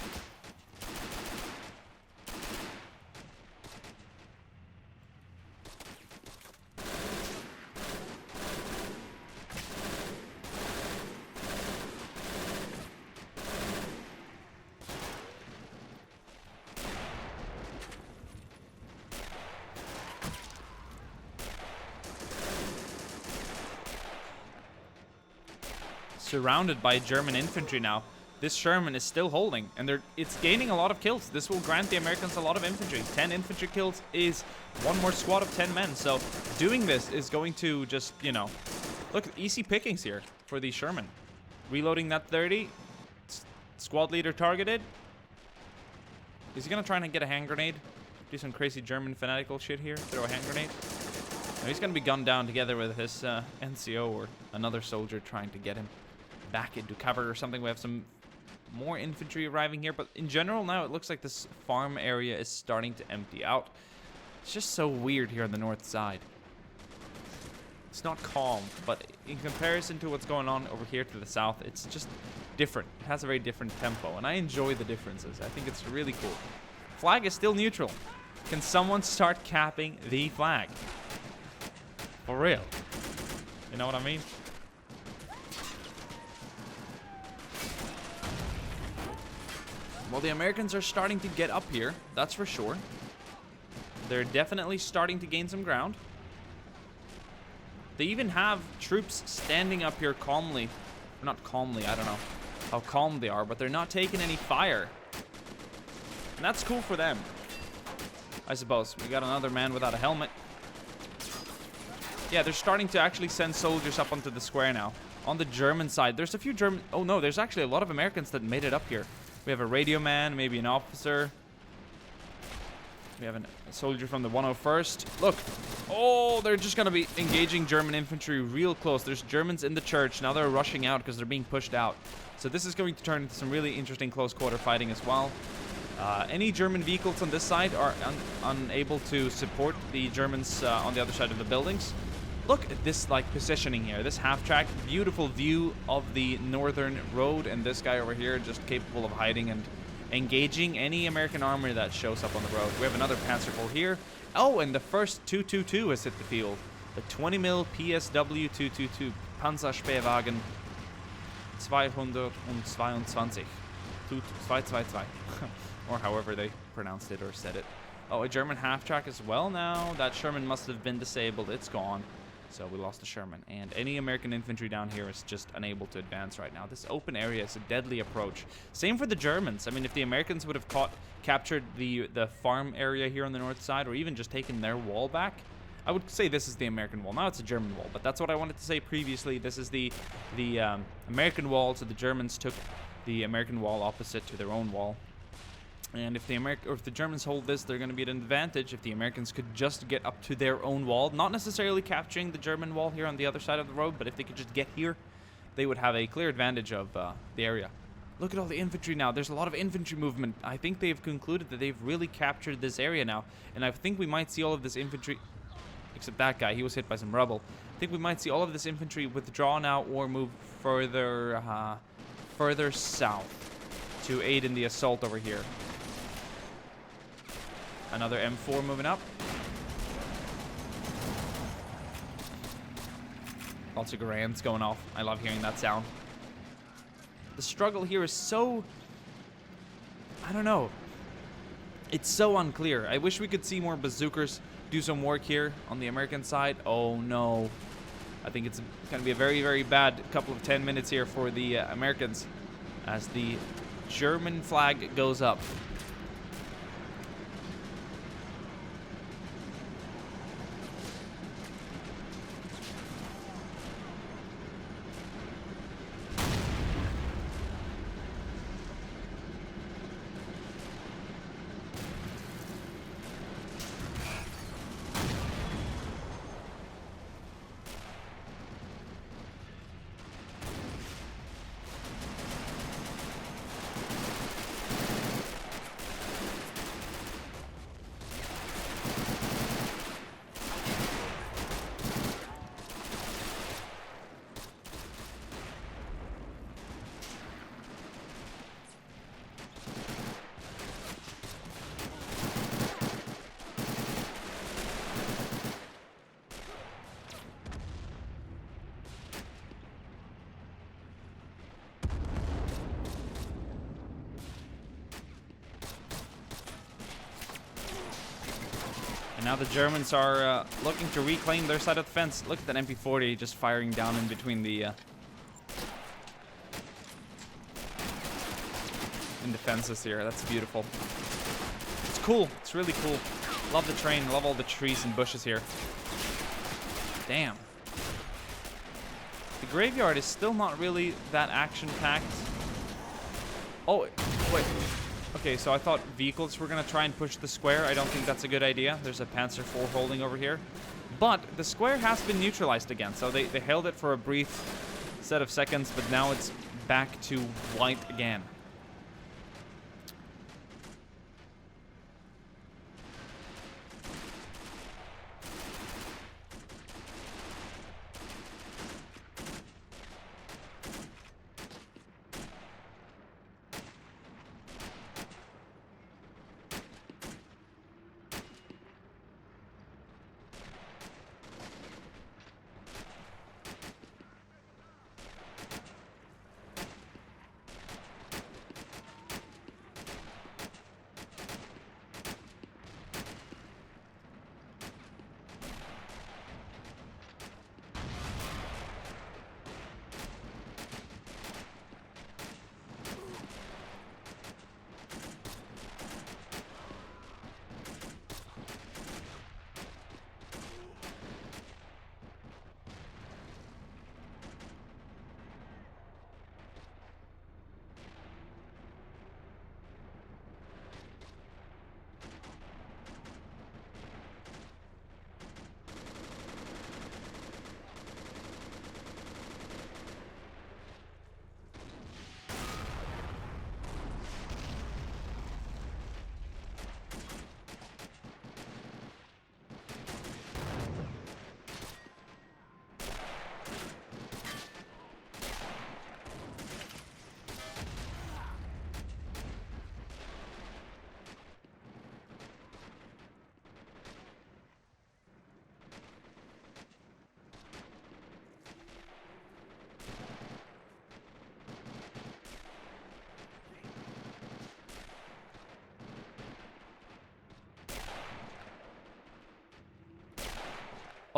Surrounded by German infantry now. This Sherman is still holding, and it's gaining a lot of kills. This will grant the Americans a lot of infantry. 10 infantry kills is one more squad of 10 men. So doing this is going to just, you know, look, easy pickings here for the Sherman. Reloading that 30. Squad leader targeted. Is he going to try and get a hand grenade? Do some crazy German fanatical shit here. Throw a hand grenade. No, he's going to be gunned down together with his NCO or another soldier trying to get him back into cover or something. We have some more infantry arriving here, but in general now it looks like this farm area is starting to empty out. It's just so weird here on the north side. It's not calm, but in comparison to what's going on over here to the south, it's just different. It has a very different tempo, and I enjoy the differences. I think it's really cool. Flag is still neutral. Can someone start capping the flag? For real. You know what I mean? Well, the Americans are starting to get up here, that's for sure. They're definitely starting to gain some ground. They even have troops standing up here calmly. Not calmly, I don't know how calm they are, but they're not taking any fire. And that's cool for them, I suppose. We got another man without a helmet. Yeah, they're starting to actually send soldiers up onto the square now. On the German side, there's a few German... Oh, no, there's actually a lot of Americans that made it up here. We have a radio man, maybe an officer. We have a soldier from the 101st. Look. Oh, they're just going to be engaging German infantry real close. There's Germans in the church. Now they're rushing out because they're being pushed out. So this is going to turn into some really interesting close quarter fighting as well. Any German vehicles on this side are unable to support the Germans on the other side of the buildings. Look at this like positioning here. This half-track, beautiful view of the northern road, and this guy over here just capable of hiding and engaging any American army that shows up on the road. We have another Panzer IV here. Oh, and the first 222 has hit the field. The 20 mil PSW 222 Panzerspähwagen 222. 222. Or however they pronounced it or said it. Oh, a German half-track as well now. That Sherman must have been disabled. It's gone. So we lost the Sherman. And any American infantry down here is just unable to advance right now. This open area is a deadly approach. Same for the Germans. I mean, if the Americans would have captured the farm area here on the north side, or even just taken their wall back, I would say this is the American wall. Now it's a German wall, but that's what I wanted to say previously. This is the American wall, so the Germans took the American wall opposite to their own wall. And if the Germans hold this, they're going to be at an advantage. If the Americans could just get up to their own wall, not necessarily capturing the German wall here on the other side of the road, but if they could just get here, they would have a clear advantage of the area. Look at all the infantry now. There's a lot of infantry movement. I think they've concluded that they've really captured this area now, and I think we might see all of this infantry, except that guy, he was hit by some rubble. I think we might see all of this infantry withdraw now or move further south to aid in the assault over here. Another M4 moving up. Lots of grenades going off. I love hearing that sound. The struggle here is so... I don't know. It's so unclear. I wish we could see more bazookas do some work here on the American side. Oh no. I think it's going to be a very, very bad couple of 10 minutes here for the Americans as the German flag goes up. Now the Germans are looking to reclaim their side of the fence. Look at that MP40 just firing down in between the fences here. That's beautiful. It's cool. It's really cool. Love the terrain. Love all the trees and bushes here. Damn. The graveyard is still not really that action-packed. Oh, wait. Okay, so I thought vehicles were going to try and push the square. I don't think that's a good idea. There's a Panzer IV holding over here. But the square has been neutralized again. So they held it for a brief set of seconds, but now it's back to white again.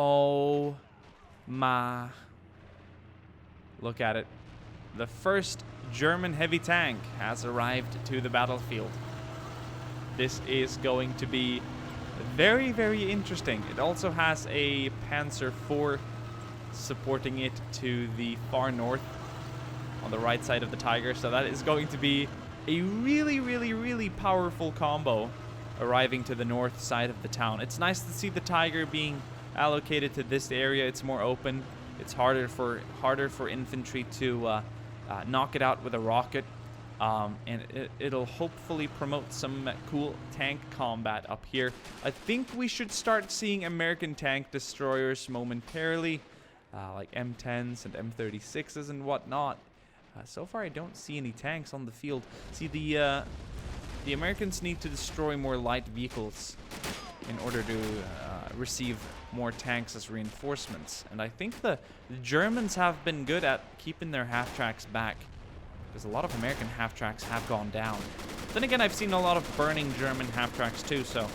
Oh my. Look at it. The first German heavy tank has arrived to the battlefield. This is going to be very, very interesting. It also has a Panzer IV supporting it to the far north on the right side of the Tiger. So that is going to be a really, really, really powerful combo arriving to the north side of the town. It's nice to see the Tiger being allocated to this area. It's more open. It's harder for infantry to knock it out with a rocket. And it'll hopefully promote some cool tank combat up here. I think we should start seeing American tank destroyers momentarily, like M10s and M36s and whatnot. So far, I don't see any tanks on the field. See, the Americans need to destroy more light vehicles in order to receive more tanks as reinforcements. And I think the Germans have been good at keeping their half-tracks back, because a lot of American half-tracks have gone down. Then again, I've seen a lot of burning German half-tracks too, so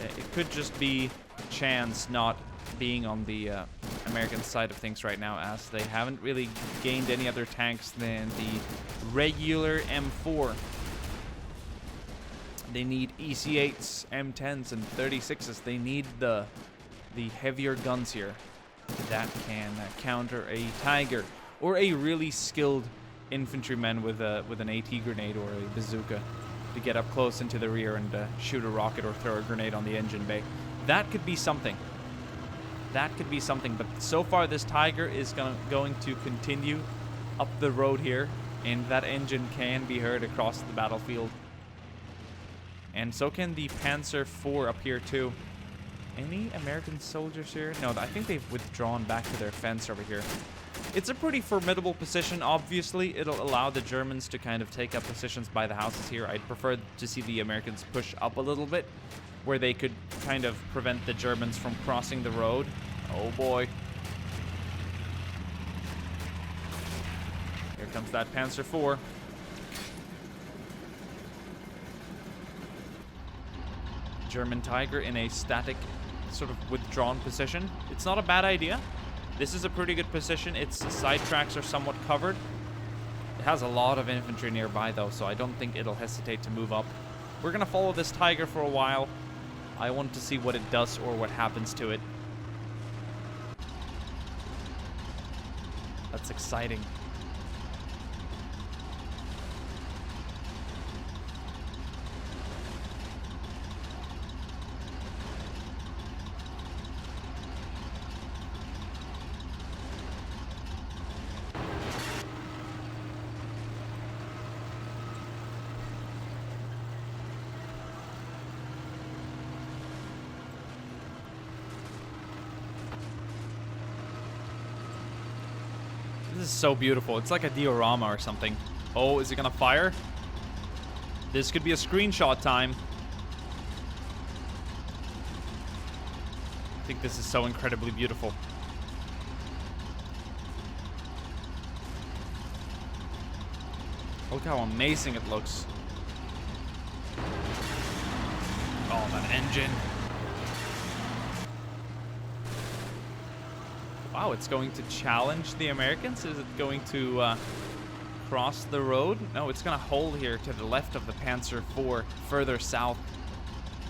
it could just be chance not being on the American side of things right now, as they haven't really gained any other tanks than the regular M4. They need EC8s, M10s, and 36s. They need the heavier guns here that can counter a Tiger or a really skilled infantryman with an AT grenade or a bazooka to get up close into the rear and shoot a rocket or throw a grenade on the engine bay. That could be something. That could be something. But so far, this Tiger is going to continue up the road here, and that engine can be heard across the battlefield. And so can the Panzer IV up here too. Any American soldiers here? No, I think they've withdrawn back to their fence over here. It's a pretty formidable position. Obviously, it'll allow the Germans to kind of take up positions by the houses here. I'd prefer to see the Americans push up a little bit, where they could kind of prevent the Germans from crossing the road. Oh boy. Here comes that Panzer IV. German Tiger in a static, sort of withdrawn position. It's not a bad idea. This is a pretty good position. Its side tracks are somewhat covered. It has a lot of infantry nearby though, so I don't think it'll hesitate to move up. We're gonna follow this Tiger for a while. I want to see what it does or what happens to it. That's exciting. This is so beautiful. It's like a diorama or something. Oh, is it gonna fire? This could be a screenshot time. I think this is so incredibly beautiful. Look how amazing it looks. Oh, that engine. Wow, it's going to challenge the Americans? Is it going to cross the road? No, it's going to hold here to the left of the Panzer IV, further south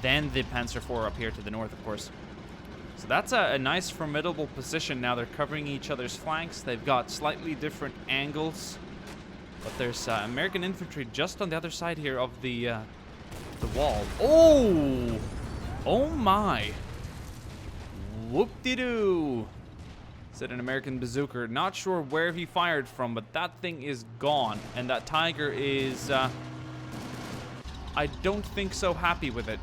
than the Panzer IV up here to the north, of course. So that's a nice, formidable position. Now they're covering each other's flanks. They've got slightly different angles. But there's American infantry just on the other side here of the wall. Oh! Oh my! Whoop-de-doo! Said an American bazooka. Not sure where he fired from, but that thing is gone. And that Tiger is, I don't think so happy with it.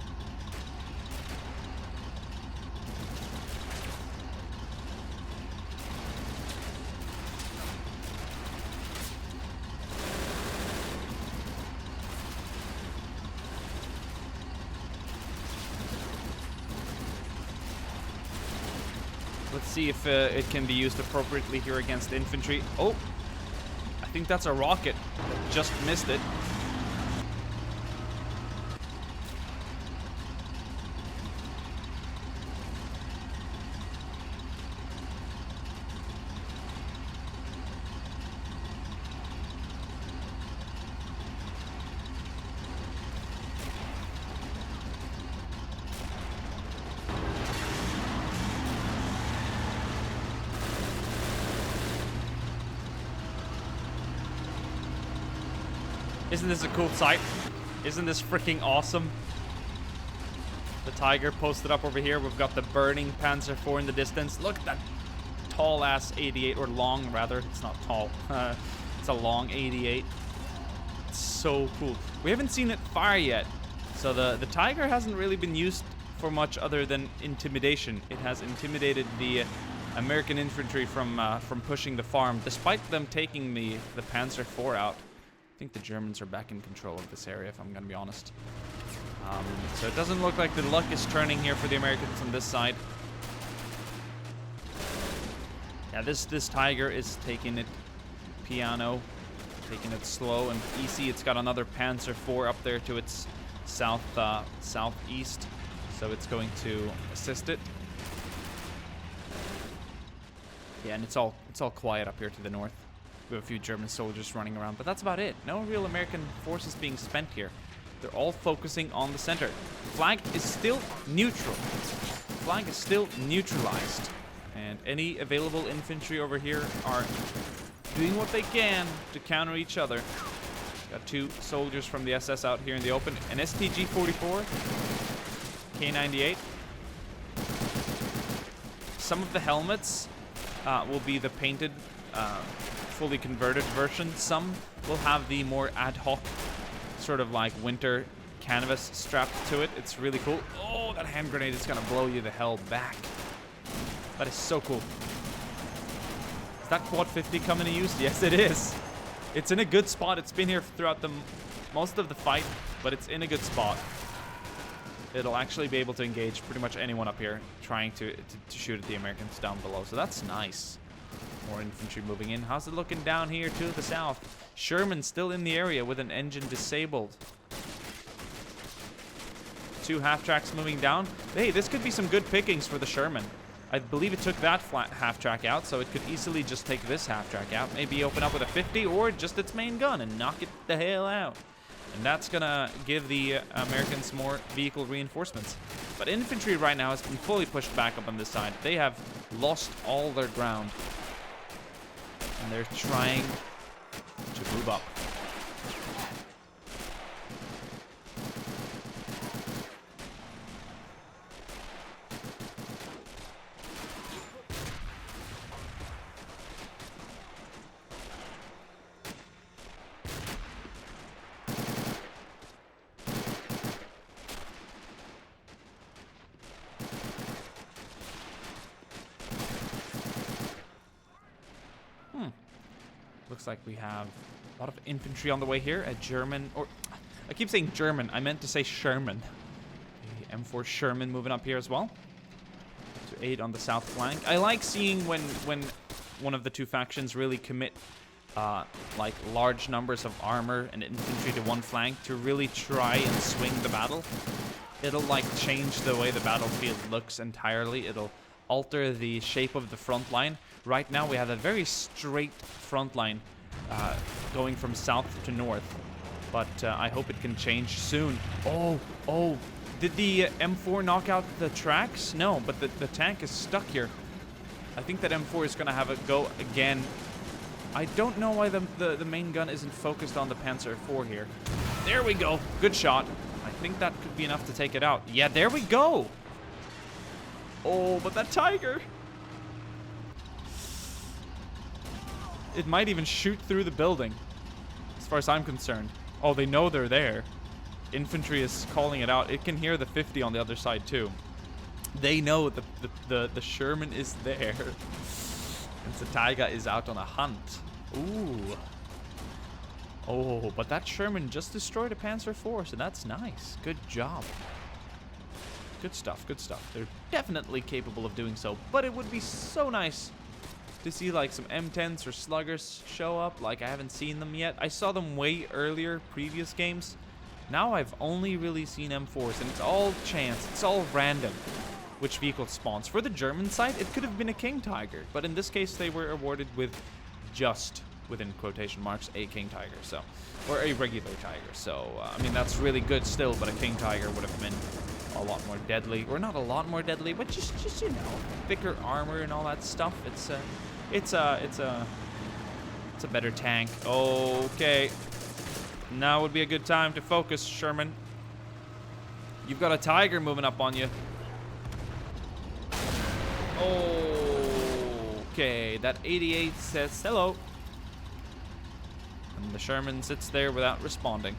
Let's see if it can be used appropriately here against infantry. Oh, I think that's a rocket. Just missed it. Isn't this a cool sight? Isn't this freaking awesome? The Tiger posted up over here. We've got the burning Panzer IV in the distance. Look at that tall-ass 88, or long, rather. It's not tall. It's a long 88. It's so cool. We haven't seen it fire yet. So the Tiger hasn't really been used for much other than intimidation. It has intimidated the American infantry from pushing the farm, despite them taking the Panzer IV out. I think the Germans are back in control of this area, if I'm going to be honest. So it doesn't look like the luck is turning here for the Americans on this side. Yeah, this Tiger is taking it piano, taking it slow and easy. It's got another Panzer IV up there to its southeast, so it's going to assist it. Yeah, and it's all quiet up here to the north. We have a few German soldiers running around, but that's about it. No real American forces being spent here. They're all focusing on the center. Flag is still neutral. Flag is still neutralized. And any available infantry over here are doing what they can to counter each other. Got two soldiers from the SS out here in the open. An STG-44, K98. Some of the helmets will be the painted, fully converted version. Some will have the more ad hoc, sort of like winter canvas strapped to it. It's really cool. Oh, that hand grenade is gonna blow you the hell back. That is so cool. Is that quad 50 coming to use? Yes, it is. It's in a good spot. It's been here throughout most of the fight, but it's in a good spot. It'll actually be able to engage pretty much anyone up here trying to shoot at the Americans down below. So that's nice. More infantry moving in. How's it looking down here to the south? Sherman still in the area with an engine disabled. Two half-tracks moving down. Hey, this could be some good pickings for the Sherman. I believe it took that flat half-track out, so it could easily just take this half-track out. Maybe open up with a 50 or just its main gun and knock it the hell out. And that's gonna give the Americans more vehicle reinforcements. But infantry right now has been fully pushed back up on this side. They have lost all their ground. And they're trying to move up. Looks like we have a lot of infantry on the way here. A German, or I keep saying German. I meant to say Sherman. The M4 Sherman moving up here as well to aid on the south flank. I like seeing when one of the two factions really commit like large numbers of armor and infantry to one flank to really try and swing the battle. It'll like change the way the battlefield looks entirely. It'll alter the shape of the front line. Right now we have a very straight front line going from south to north, but I hope it can change soon. Oh, did the M4 knock out the tracks? No, but the tank is stuck here. I think that M4 is gonna have a go again. I don't know why the main gun isn't focused on the Panzer IV here. There we go, good shot. I think that could be enough to take it out. Yeah, there we go. Oh, but that Tiger. It might even shoot through the building, as far as I'm concerned. Oh, they know they're there. Infantry is calling it out. It can hear the 50 on the other side too. They know the Sherman is there. And the Tiger is out on a hunt. Ooh. Oh, but that Sherman just destroyed a Panzer IV, so that's nice. Good job. Good stuff, good stuff. They're definitely capable of doing so, but it would be so nice to see like some M10s or sluggers show up. Like I haven't seen them yet. I saw them way earlier, previous games. Now I've only really seen M4s, and it's all chance. It's all random which vehicle spawns. For the German side, it could have been a King Tiger, but in this case they were awarded with just, within quotation marks, a King Tiger, so, or a regular Tiger. So I mean that's really good still, but a King Tiger would have been a lot more deadly, or not a lot more deadly, but just you know, thicker armor and all that stuff. It's a better tank. Okay, Now would be a good time to focus, Sherman. You've got a Tiger moving up on you. Okay, that 88 says hello. And the Sherman sits there without responding.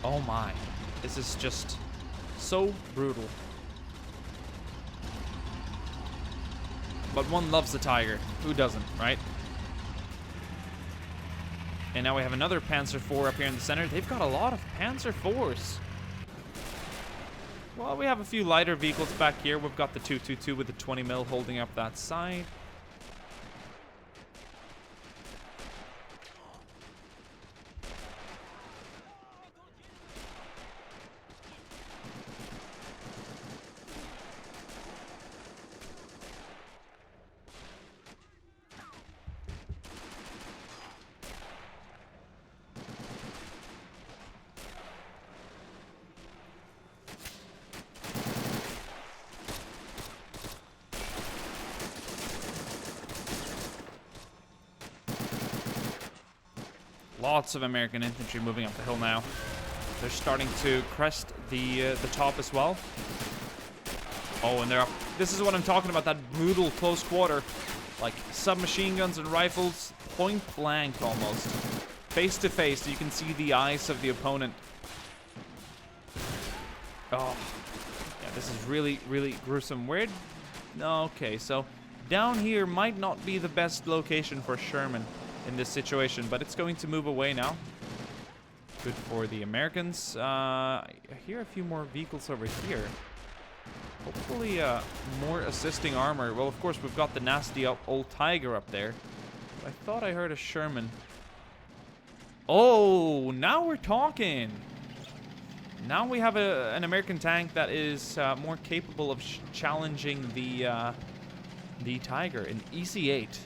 Oh my. This is just so brutal. But one loves the Tiger. Who doesn't, right? And now we have another Panzer IV up here in the center. They've got a lot of Panzer IVs. Well, we have a few lighter vehicles back here. We've got the 222 with the 20 mil holding up that side. Lots of American infantry moving up the hill now. They're starting to crest the top as well. Oh, and they're up. This is what I'm talking about, that brutal close quarter. Like submachine guns and rifles, point blank almost. Face to face, you can see the eyes of the opponent. Oh, yeah, this is really, really gruesome. Okay, so down here might not be the best location for Sherman in this situation, but it's going to move away now. Good for the Americans. I hear a few more vehicles over here. Hopefully more assisting armor. Well, of course, we've got the nasty old Tiger up there. I thought I heard a Sherman. Oh, now we're talking. Now we have an American tank that is more capable of challenging the Tiger, an EC-8.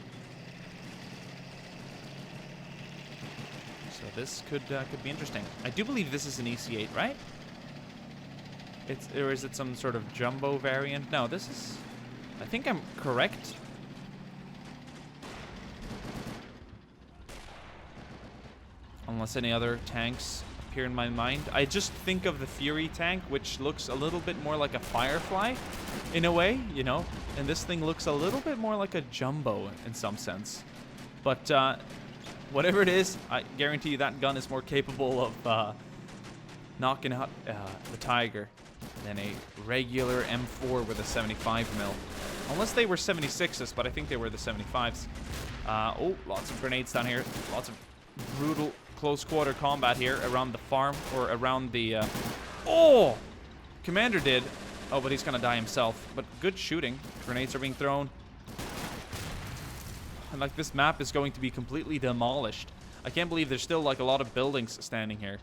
So this could be interesting. I do believe this is an EC-8, right? Or is it some sort of jumbo variant? No, this is... I think I'm correct. Unless any other tanks appear in my mind. I just think of the Fury tank, which looks a little bit more like a Firefly, in a way, you know? And this thing looks a little bit more like a jumbo in some sense. But, whatever it is, I guarantee you that gun is more capable of knocking out the Tiger than a regular M4 with a 75 mil. Unless they were 76s, but I think they were the 75s. Oh, lots of grenades down here. Lots of brutal close quarter combat here around the farm, or around the... Oh! Commander did. Oh, but he's gonna die himself. But good shooting. Grenades are being thrown. And like, this map is going to be completely demolished. I can't believe there's still like a lot of buildings standing here.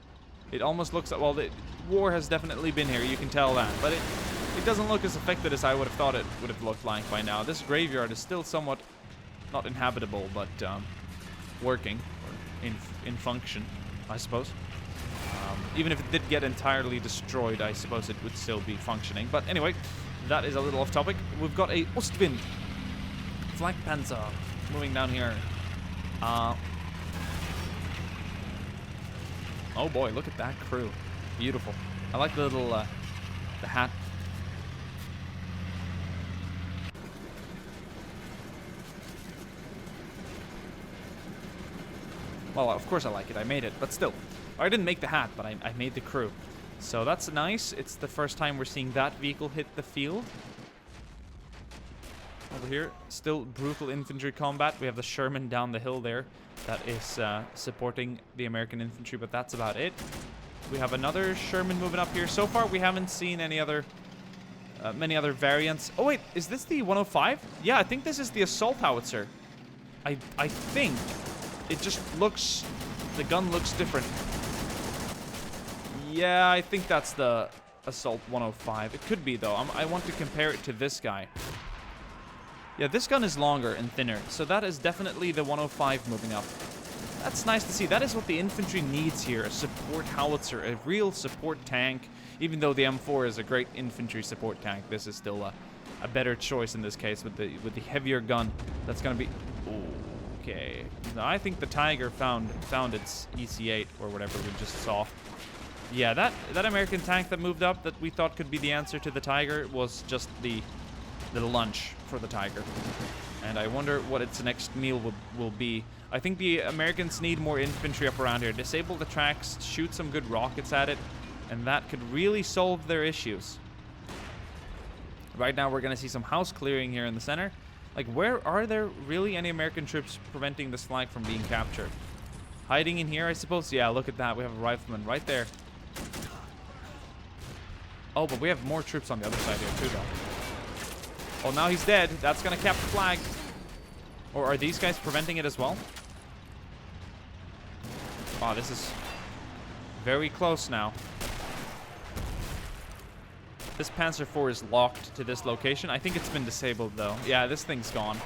It almost looks like, well, the war has definitely been here, you can tell that. But it doesn't look as affected as I would have thought it would have looked like by now. This graveyard is still somewhat, not inhabitable, but working, or in function, I suppose. Even if it did get entirely destroyed, I suppose it would still be functioning. But anyway, that is a little off topic. We've got a Ostwind flank Panzer moving down here. Oh boy, look at that crew. Beautiful. I like the little, the hat. Well, of course I like it. I made it, but still. Or I didn't make the hat, but I made the crew. So that's nice. It's the first time we're seeing that vehicle hit the field. Over here, still brutal infantry combat. We have the Sherman down the hill there that is supporting the American infantry, but that's about it. We have another Sherman moving up here. So far, we haven't seen any other, many other variants. Oh wait, is this the 105? Yeah, I think this is the assault howitzer. I think it just looks, the gun looks different. Yeah, I think that's the assault 105. It could be though. I want to compare it to this guy. Yeah, this gun is longer and thinner, so that is definitely the 105 moving up. That's nice to see. That is what the infantry needs here, a support howitzer, a real support tank. Even though the M4 is a great infantry support tank, this is still a better choice in this case with the heavier gun. That's going to be... Ooh, Okay. No, I think the Tiger found its EC8 or whatever we just saw. Yeah, that American tank that moved up that we thought could be the answer to the Tiger was just the lunch for the Tiger. And I wonder what its next meal will be. I think the Americans need more infantry up around here. Disable the tracks, shoot some good rockets at it, and that could really solve their issues. Right now we're going to see some house clearing here in the center. Like, where are there really any American troops preventing this flag from being captured? Hiding in here, I suppose? Yeah, look at that. We have a rifleman right there. Oh, but we have more troops on the other side here too, though. Oh, now he's dead. That's going to cap the flag. Or are these guys preventing it as well? Wow, this is very close now. This Panzer IV is locked to this location. I think it's been disabled, though. Yeah, this thing's gone.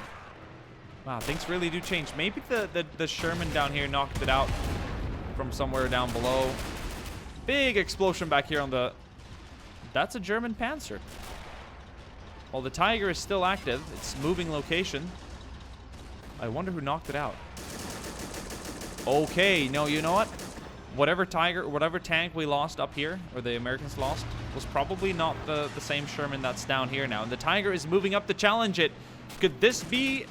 Wow, things really do change. Maybe the Sherman down here knocked it out from somewhere down below. Big explosion back here on the... That's a German Panzer. Well, the Tiger is still active. It's moving location. I wonder who knocked it out. Okay, no, you know what? Whatever tank we lost up here, or the Americans lost, was probably not the same Sherman that's down here now. And the Tiger is moving up to challenge it. Could this be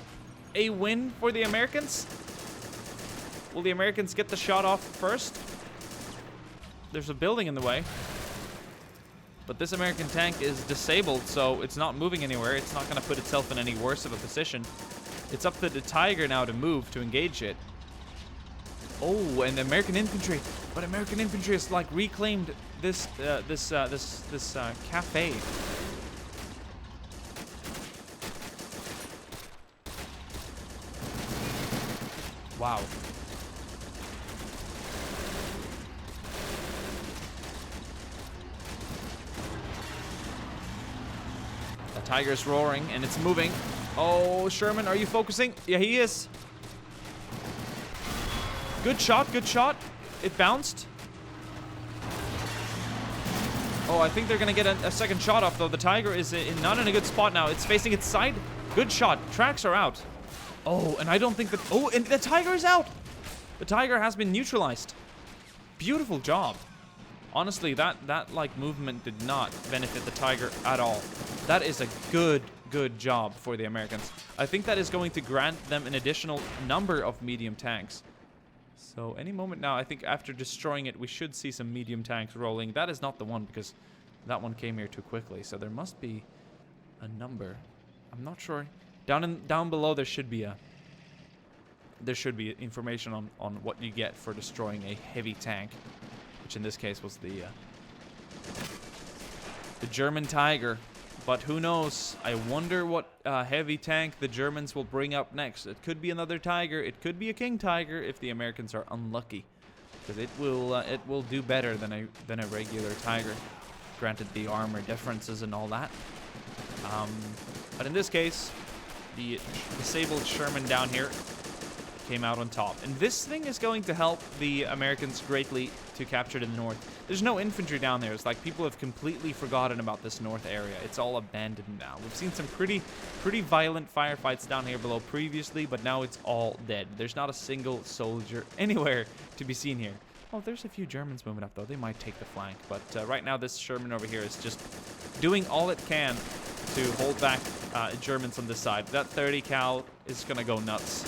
a win for the Americans? Will the Americans get the shot off first? There's a building in the way. But this American tank is disabled, so it's not moving anywhere. It's not going to put itself in any worse of a position. It's up to the Tiger now to move, to engage it. Oh, and American infantry. But American infantry has, like, reclaimed this cafe. Wow. The Tiger's roaring, and it's moving. Oh, Sherman, are you focusing? Yeah, he is. Good shot, good shot. It bounced. Oh, I think they're going to get a second shot off, though. The Tiger is not in a good spot now. It's facing its side. Good shot. Tracks are out. Oh, and I don't think that... Oh, and the Tiger is out. The Tiger has been neutralized. Beautiful job. Honestly, that like movement did not benefit the Tiger at all. That is a good job for the Americans. I think that is going to grant them an additional number of medium tanks. So any moment now, I think after destroying it, we should see some medium tanks rolling. That is not the one, because that one came here too quickly. So there must be a number. I'm not sure. Down below there should be information on what you get for destroying a heavy tank, which in this case was the German Tiger. But who knows? I wonder what heavy tank the Germans will bring up next. It could be another Tiger. It could be a King Tiger if the Americans are unlucky, because it will do better than a regular Tiger, granted the armor differences and all that. But in this case, the disabled Sherman down here came out on top, and this thing is going to help the Americans greatly to capture the north. There's no infantry down there. It's like people have completely forgotten about this north area. It's all abandoned now. We've seen some pretty violent firefights down here below previously, but now it's all dead. There's not a single soldier anywhere to be seen here. Oh, there's a few Germans moving up, though. They might take the flank, but right now this Sherman over here is just doing all it can to hold back Germans on this side. That 30 cal is gonna go nuts.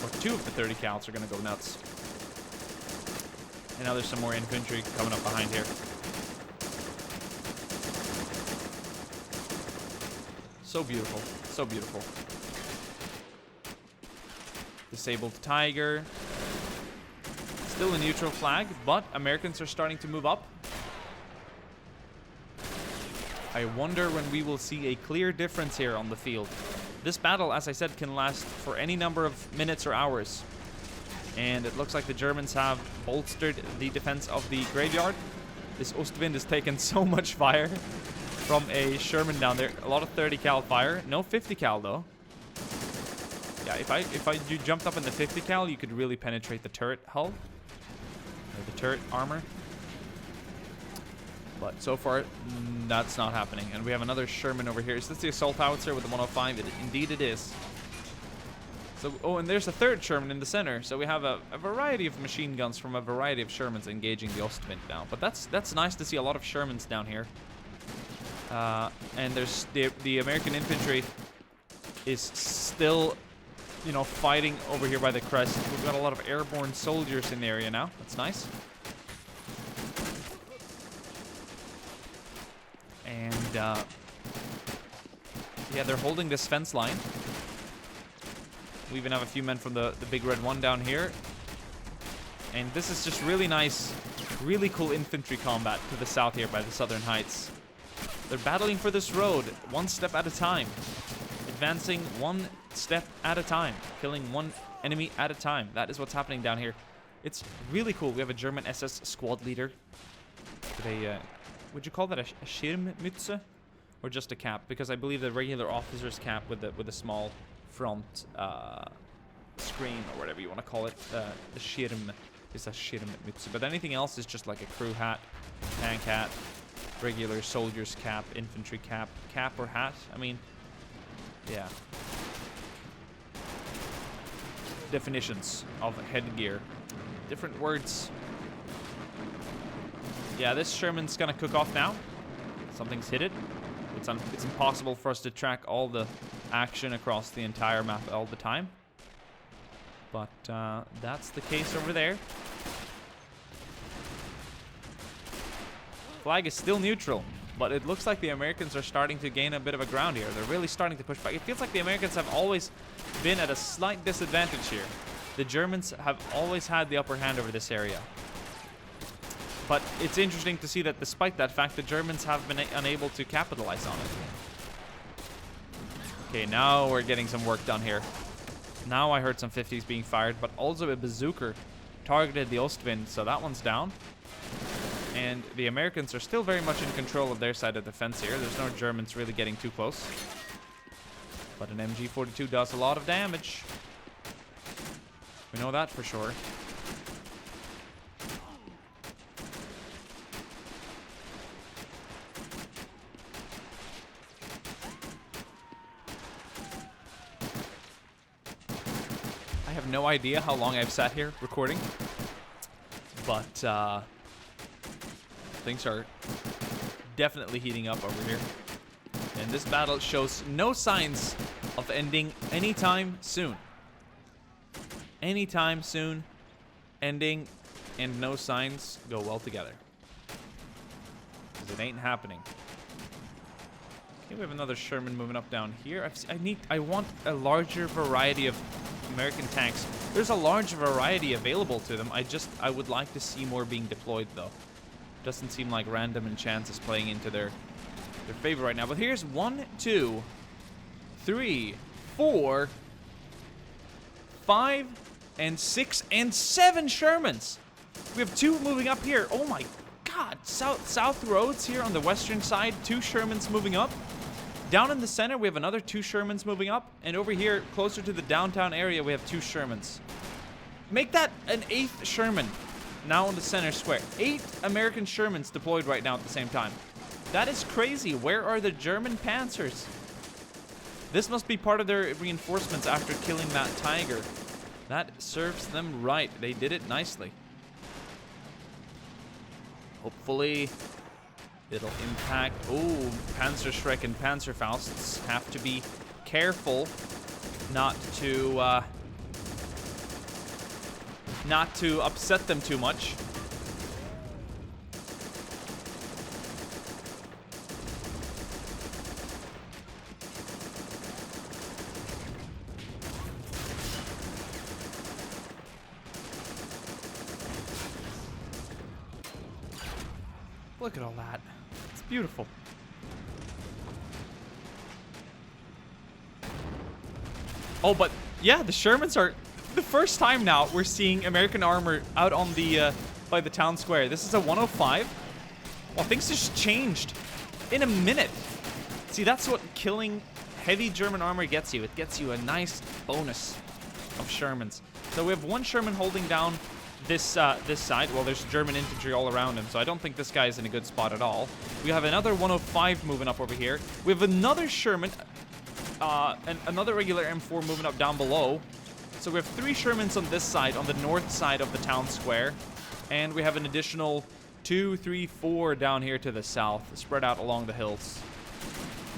Or two of the 30 cals are going to go nuts. And now there's some more infantry coming up behind here. So beautiful. So beautiful. Disabled Tiger. Still a neutral flag, but Americans are starting to move up. I wonder when we will see a clear difference here on the field. This battle, as I said, can last for any number of minutes or hours. And it looks like the Germans have bolstered the defense of the graveyard. This Ostwind has taken so much fire from a Sherman down there. A lot of 30 cal fire. No 50 cal, though. Yeah, if you jumped up in the 50 cal, you could really penetrate the turret hull. Or the turret armor. But so far, that's not happening. And we have another Sherman over here. Is this the assault howitzer with the 105? Indeed it is. So, oh, and there's a third Sherman in the center. So we have a variety of machine guns from a variety of Shermans engaging the Ostwind now. But that's nice to see a lot of Shermans down here. And there's the American infantry is still, you know, fighting over here by the crest. We've got a lot of airborne soldiers in the area now. That's nice. And yeah, they're holding this fence line. We even have a few men from the big red one down here. And this is just really nice, really cool infantry combat to the south here by the southern heights. They're battling for this road one step at a time. Advancing one step at a time. Killing one enemy at a time. That is what's happening down here. It's really cool. We have a German SS squad leader. With a, would you call that a Schirmmütze? Or just a cap? Because I believe the regular officer's cap with a small front screen or whatever you want to call it. The Schirm is a Schirmmütze. But anything else is just like a crew hat, tank hat, regular soldier's cap, infantry cap, cap or hat. I mean, yeah. Definitions of headgear. Different words. Yeah, this Sherman's gonna cook off now. Something's hit it. It's impossible for us to track all the action across the entire map all the time. But that's the case over there. Flag is still neutral, but it looks like the Americans are starting to gain a bit of a ground here. They're really starting to push back. It feels like the Americans have always been at a slight disadvantage here. The Germans have always had the upper hand over this area. But it's interesting to see that despite that fact, the Germans have been unable to capitalize on it. Okay, now we're getting some work done here. Now I heard some 50s being fired, but also a bazooka targeted the Ostwind, so that one's down. And the Americans are still very much in control of their side of the fence here. There's no Germans really getting too close. But an MG42 does a lot of damage. We know that for sure. I have no idea how long I've sat here recording. But, things are definitely heating up over here. And this battle shows no signs of ending anytime soon. Anytime soon, ending and no signs go well together. Because it ain't happening. Okay, we have another Sherman moving up down here. I want a larger variety of American tanks. There's a large variety available to them. I would like to see more being deployed though. Doesn't seem like random and chance is playing into their favor right now. But here's 1, 2, 3, 4, 5, and 6, and 7 Shermans. We have 2 moving up here. Oh my god. South roads here on the western side. 2 Shermans moving up. Down in the center, we have another 2 Shermans moving up. And over here, closer to the downtown area, we have 2 Shermans. Make that an 8th Sherman. Now in the center square. 8 American Shermans deployed right now at the same time. That is crazy. Where are the German Panzers? This must be part of their reinforcements after killing that tiger. That serves them right. They did it nicely. Hopefully it'll impact. Oh, Panzerschreck and Panzerfausts have to be careful not to upset them too much. Look at all that. It's beautiful. Oh, but yeah, the Shermans are the first time now we're seeing American armor out on the by the town square. This is a 105. Well, things just changed in a minute. See, that's what killing heavy German armor gets you. It gets you a nice bonus of Shermans. So we have 1 Sherman holding down this side. Well, there's German infantry all around him, so I don't think this guy is in a good spot at all. We have another 105 moving up over here. We have another Sherman, and another regular M4 moving up down below. So we have 3 Shermans on this side, on the north side of the town square. And we have an additional 2, 3, 4 down here to the south, spread out along the hills.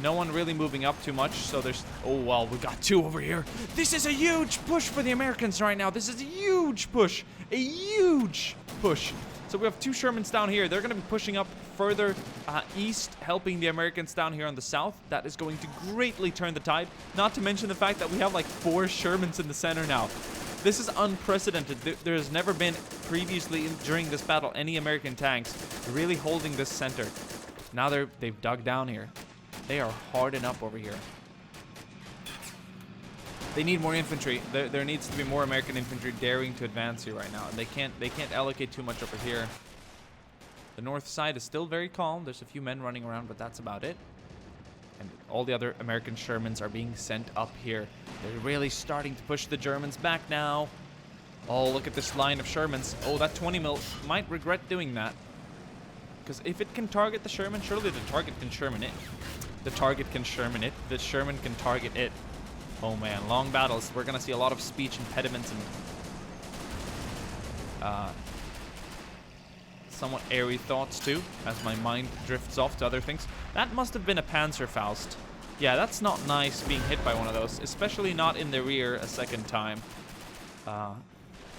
No one really moving up too much, so there's... Oh, well, we got 2 over here. This is a huge push for the Americans right now. This is a huge push. A huge push. So we have 2 Shermans down here. They're going to be pushing up further east, helping the Americans down here on the south. That is going to greatly turn the tide. Not to mention the fact that we have like 4 Shermans in the center now. This is unprecedented. There's never been previously during this battle any American tanks really holding this center. Now they've dug down here. They are hardened up over here. They need more infantry. There needs to be more American infantry daring to advance here right now. And they can't allocate too much over here. The north side is still very calm. There's a few men running around, but that's about it. And all the other American Shermans are being sent up here. They're really starting to push the Germans back now. Oh, look at this line of Shermans. Oh, that 20 mil might regret doing that. Because if it can target the Sherman, surely the target can Sherman it. The target can Sherman it. The Sherman can target it. Oh man, long battles. We're gonna see a lot of speech impediments and somewhat airy thoughts too, as my mind drifts off to other things. That must have been a Panzer Faust. Yeah, that's not nice being hit by one of those, especially not in the rear a second time. Oh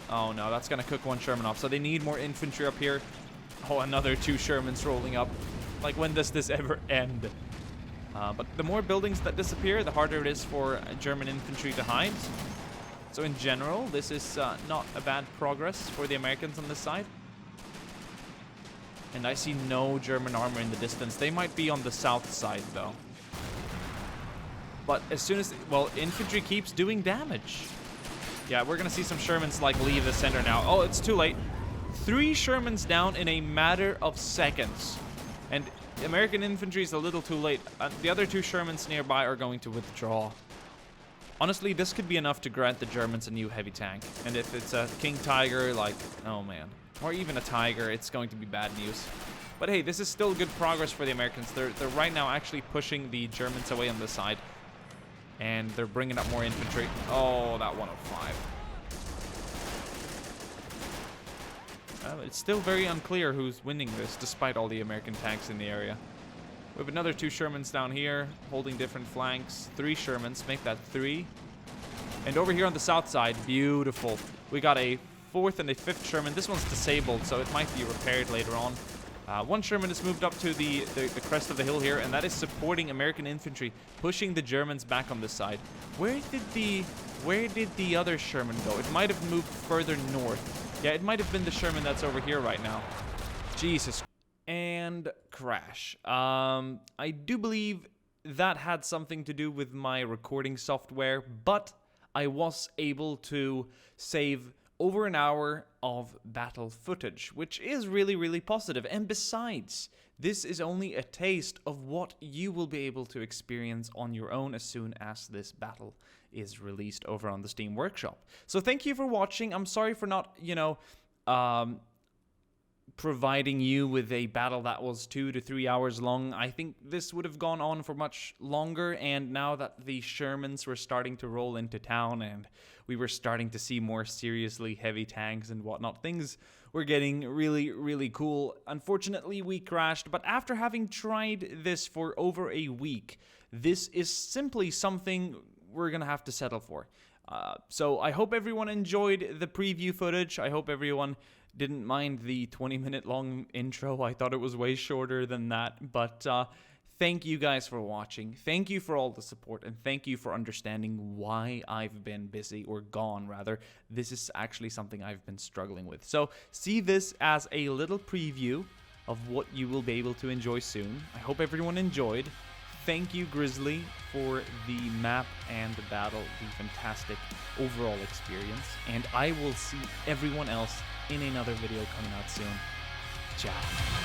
no, that's gonna cook 1 Sherman off. So they need more infantry up here. Oh, another 2 Shermans rolling up. Like, when does this ever end? But the more buildings that disappear, the harder it is for German infantry to hide. So in general, this is not a bad progress for the Americans on this side. And I see no German armor in the distance. They might be on the south side, though. But as soon as... Well, infantry keeps doing damage. Yeah, we're going to see some Shermans, like, leave the center now. Oh, it's too late. 3 Shermans down in a matter of seconds. And American infantry is a little too late. The other 2 Shermans nearby are going to withdraw. Honestly, this could be enough to grant the Germans a new heavy tank. And if it's a King Tiger, like, oh man. Or even a Tiger, it's going to be bad news. But hey, this is still good progress for the Americans. They're right now actually pushing the Germans away on this side. And they're bringing up more infantry. Oh, that 105. It's still very unclear who's winning this, despite all the American tanks in the area. We have another 2 Shermans down here, holding different flanks. 3 Shermans, make that 3. And over here on the south side, beautiful. We got a 4th and a 5th Sherman. This one's disabled, so it might be repaired later on. 1 Sherman has moved up to the crest of the hill here, and that is supporting American infantry, pushing the Germans back on this side. Where did the other Sherman go? It might have moved further north. Yeah, it might have been the Sherman that's over here right now. Jesus. And crash. I do believe that had something to do with my recording software, but I was able to save over an hour of battle footage, which is really, really positive. And besides, this is only a taste of what you will be able to experience on your own as soon as this battle is released over on the Steam Workshop. So thank you for watching. I'm sorry for not, providing you with a battle that was 2 to 3 hours long. I think this would have gone on for much longer, and now that the Shermans were starting to roll into town and we were starting to see more seriously heavy tanks and whatnot, things were getting really, really cool. Unfortunately, we crashed, but after having tried this for over a week, this is simply something we're gonna have to settle for. So I hope everyone enjoyed the preview footage. I hope everyone didn't mind the 20-minute long intro. I thought it was way shorter than that, but thank you guys for watching. Thank you for all the support, and thank you for understanding why I've been busy, or gone rather. This is actually something I've been struggling with. So see this as a little preview of what you will be able to enjoy soon. I hope everyone enjoyed. Thank you, Grizzly, for the map and the battle, the fantastic overall experience. And I will see everyone else in another video coming out soon. Ciao.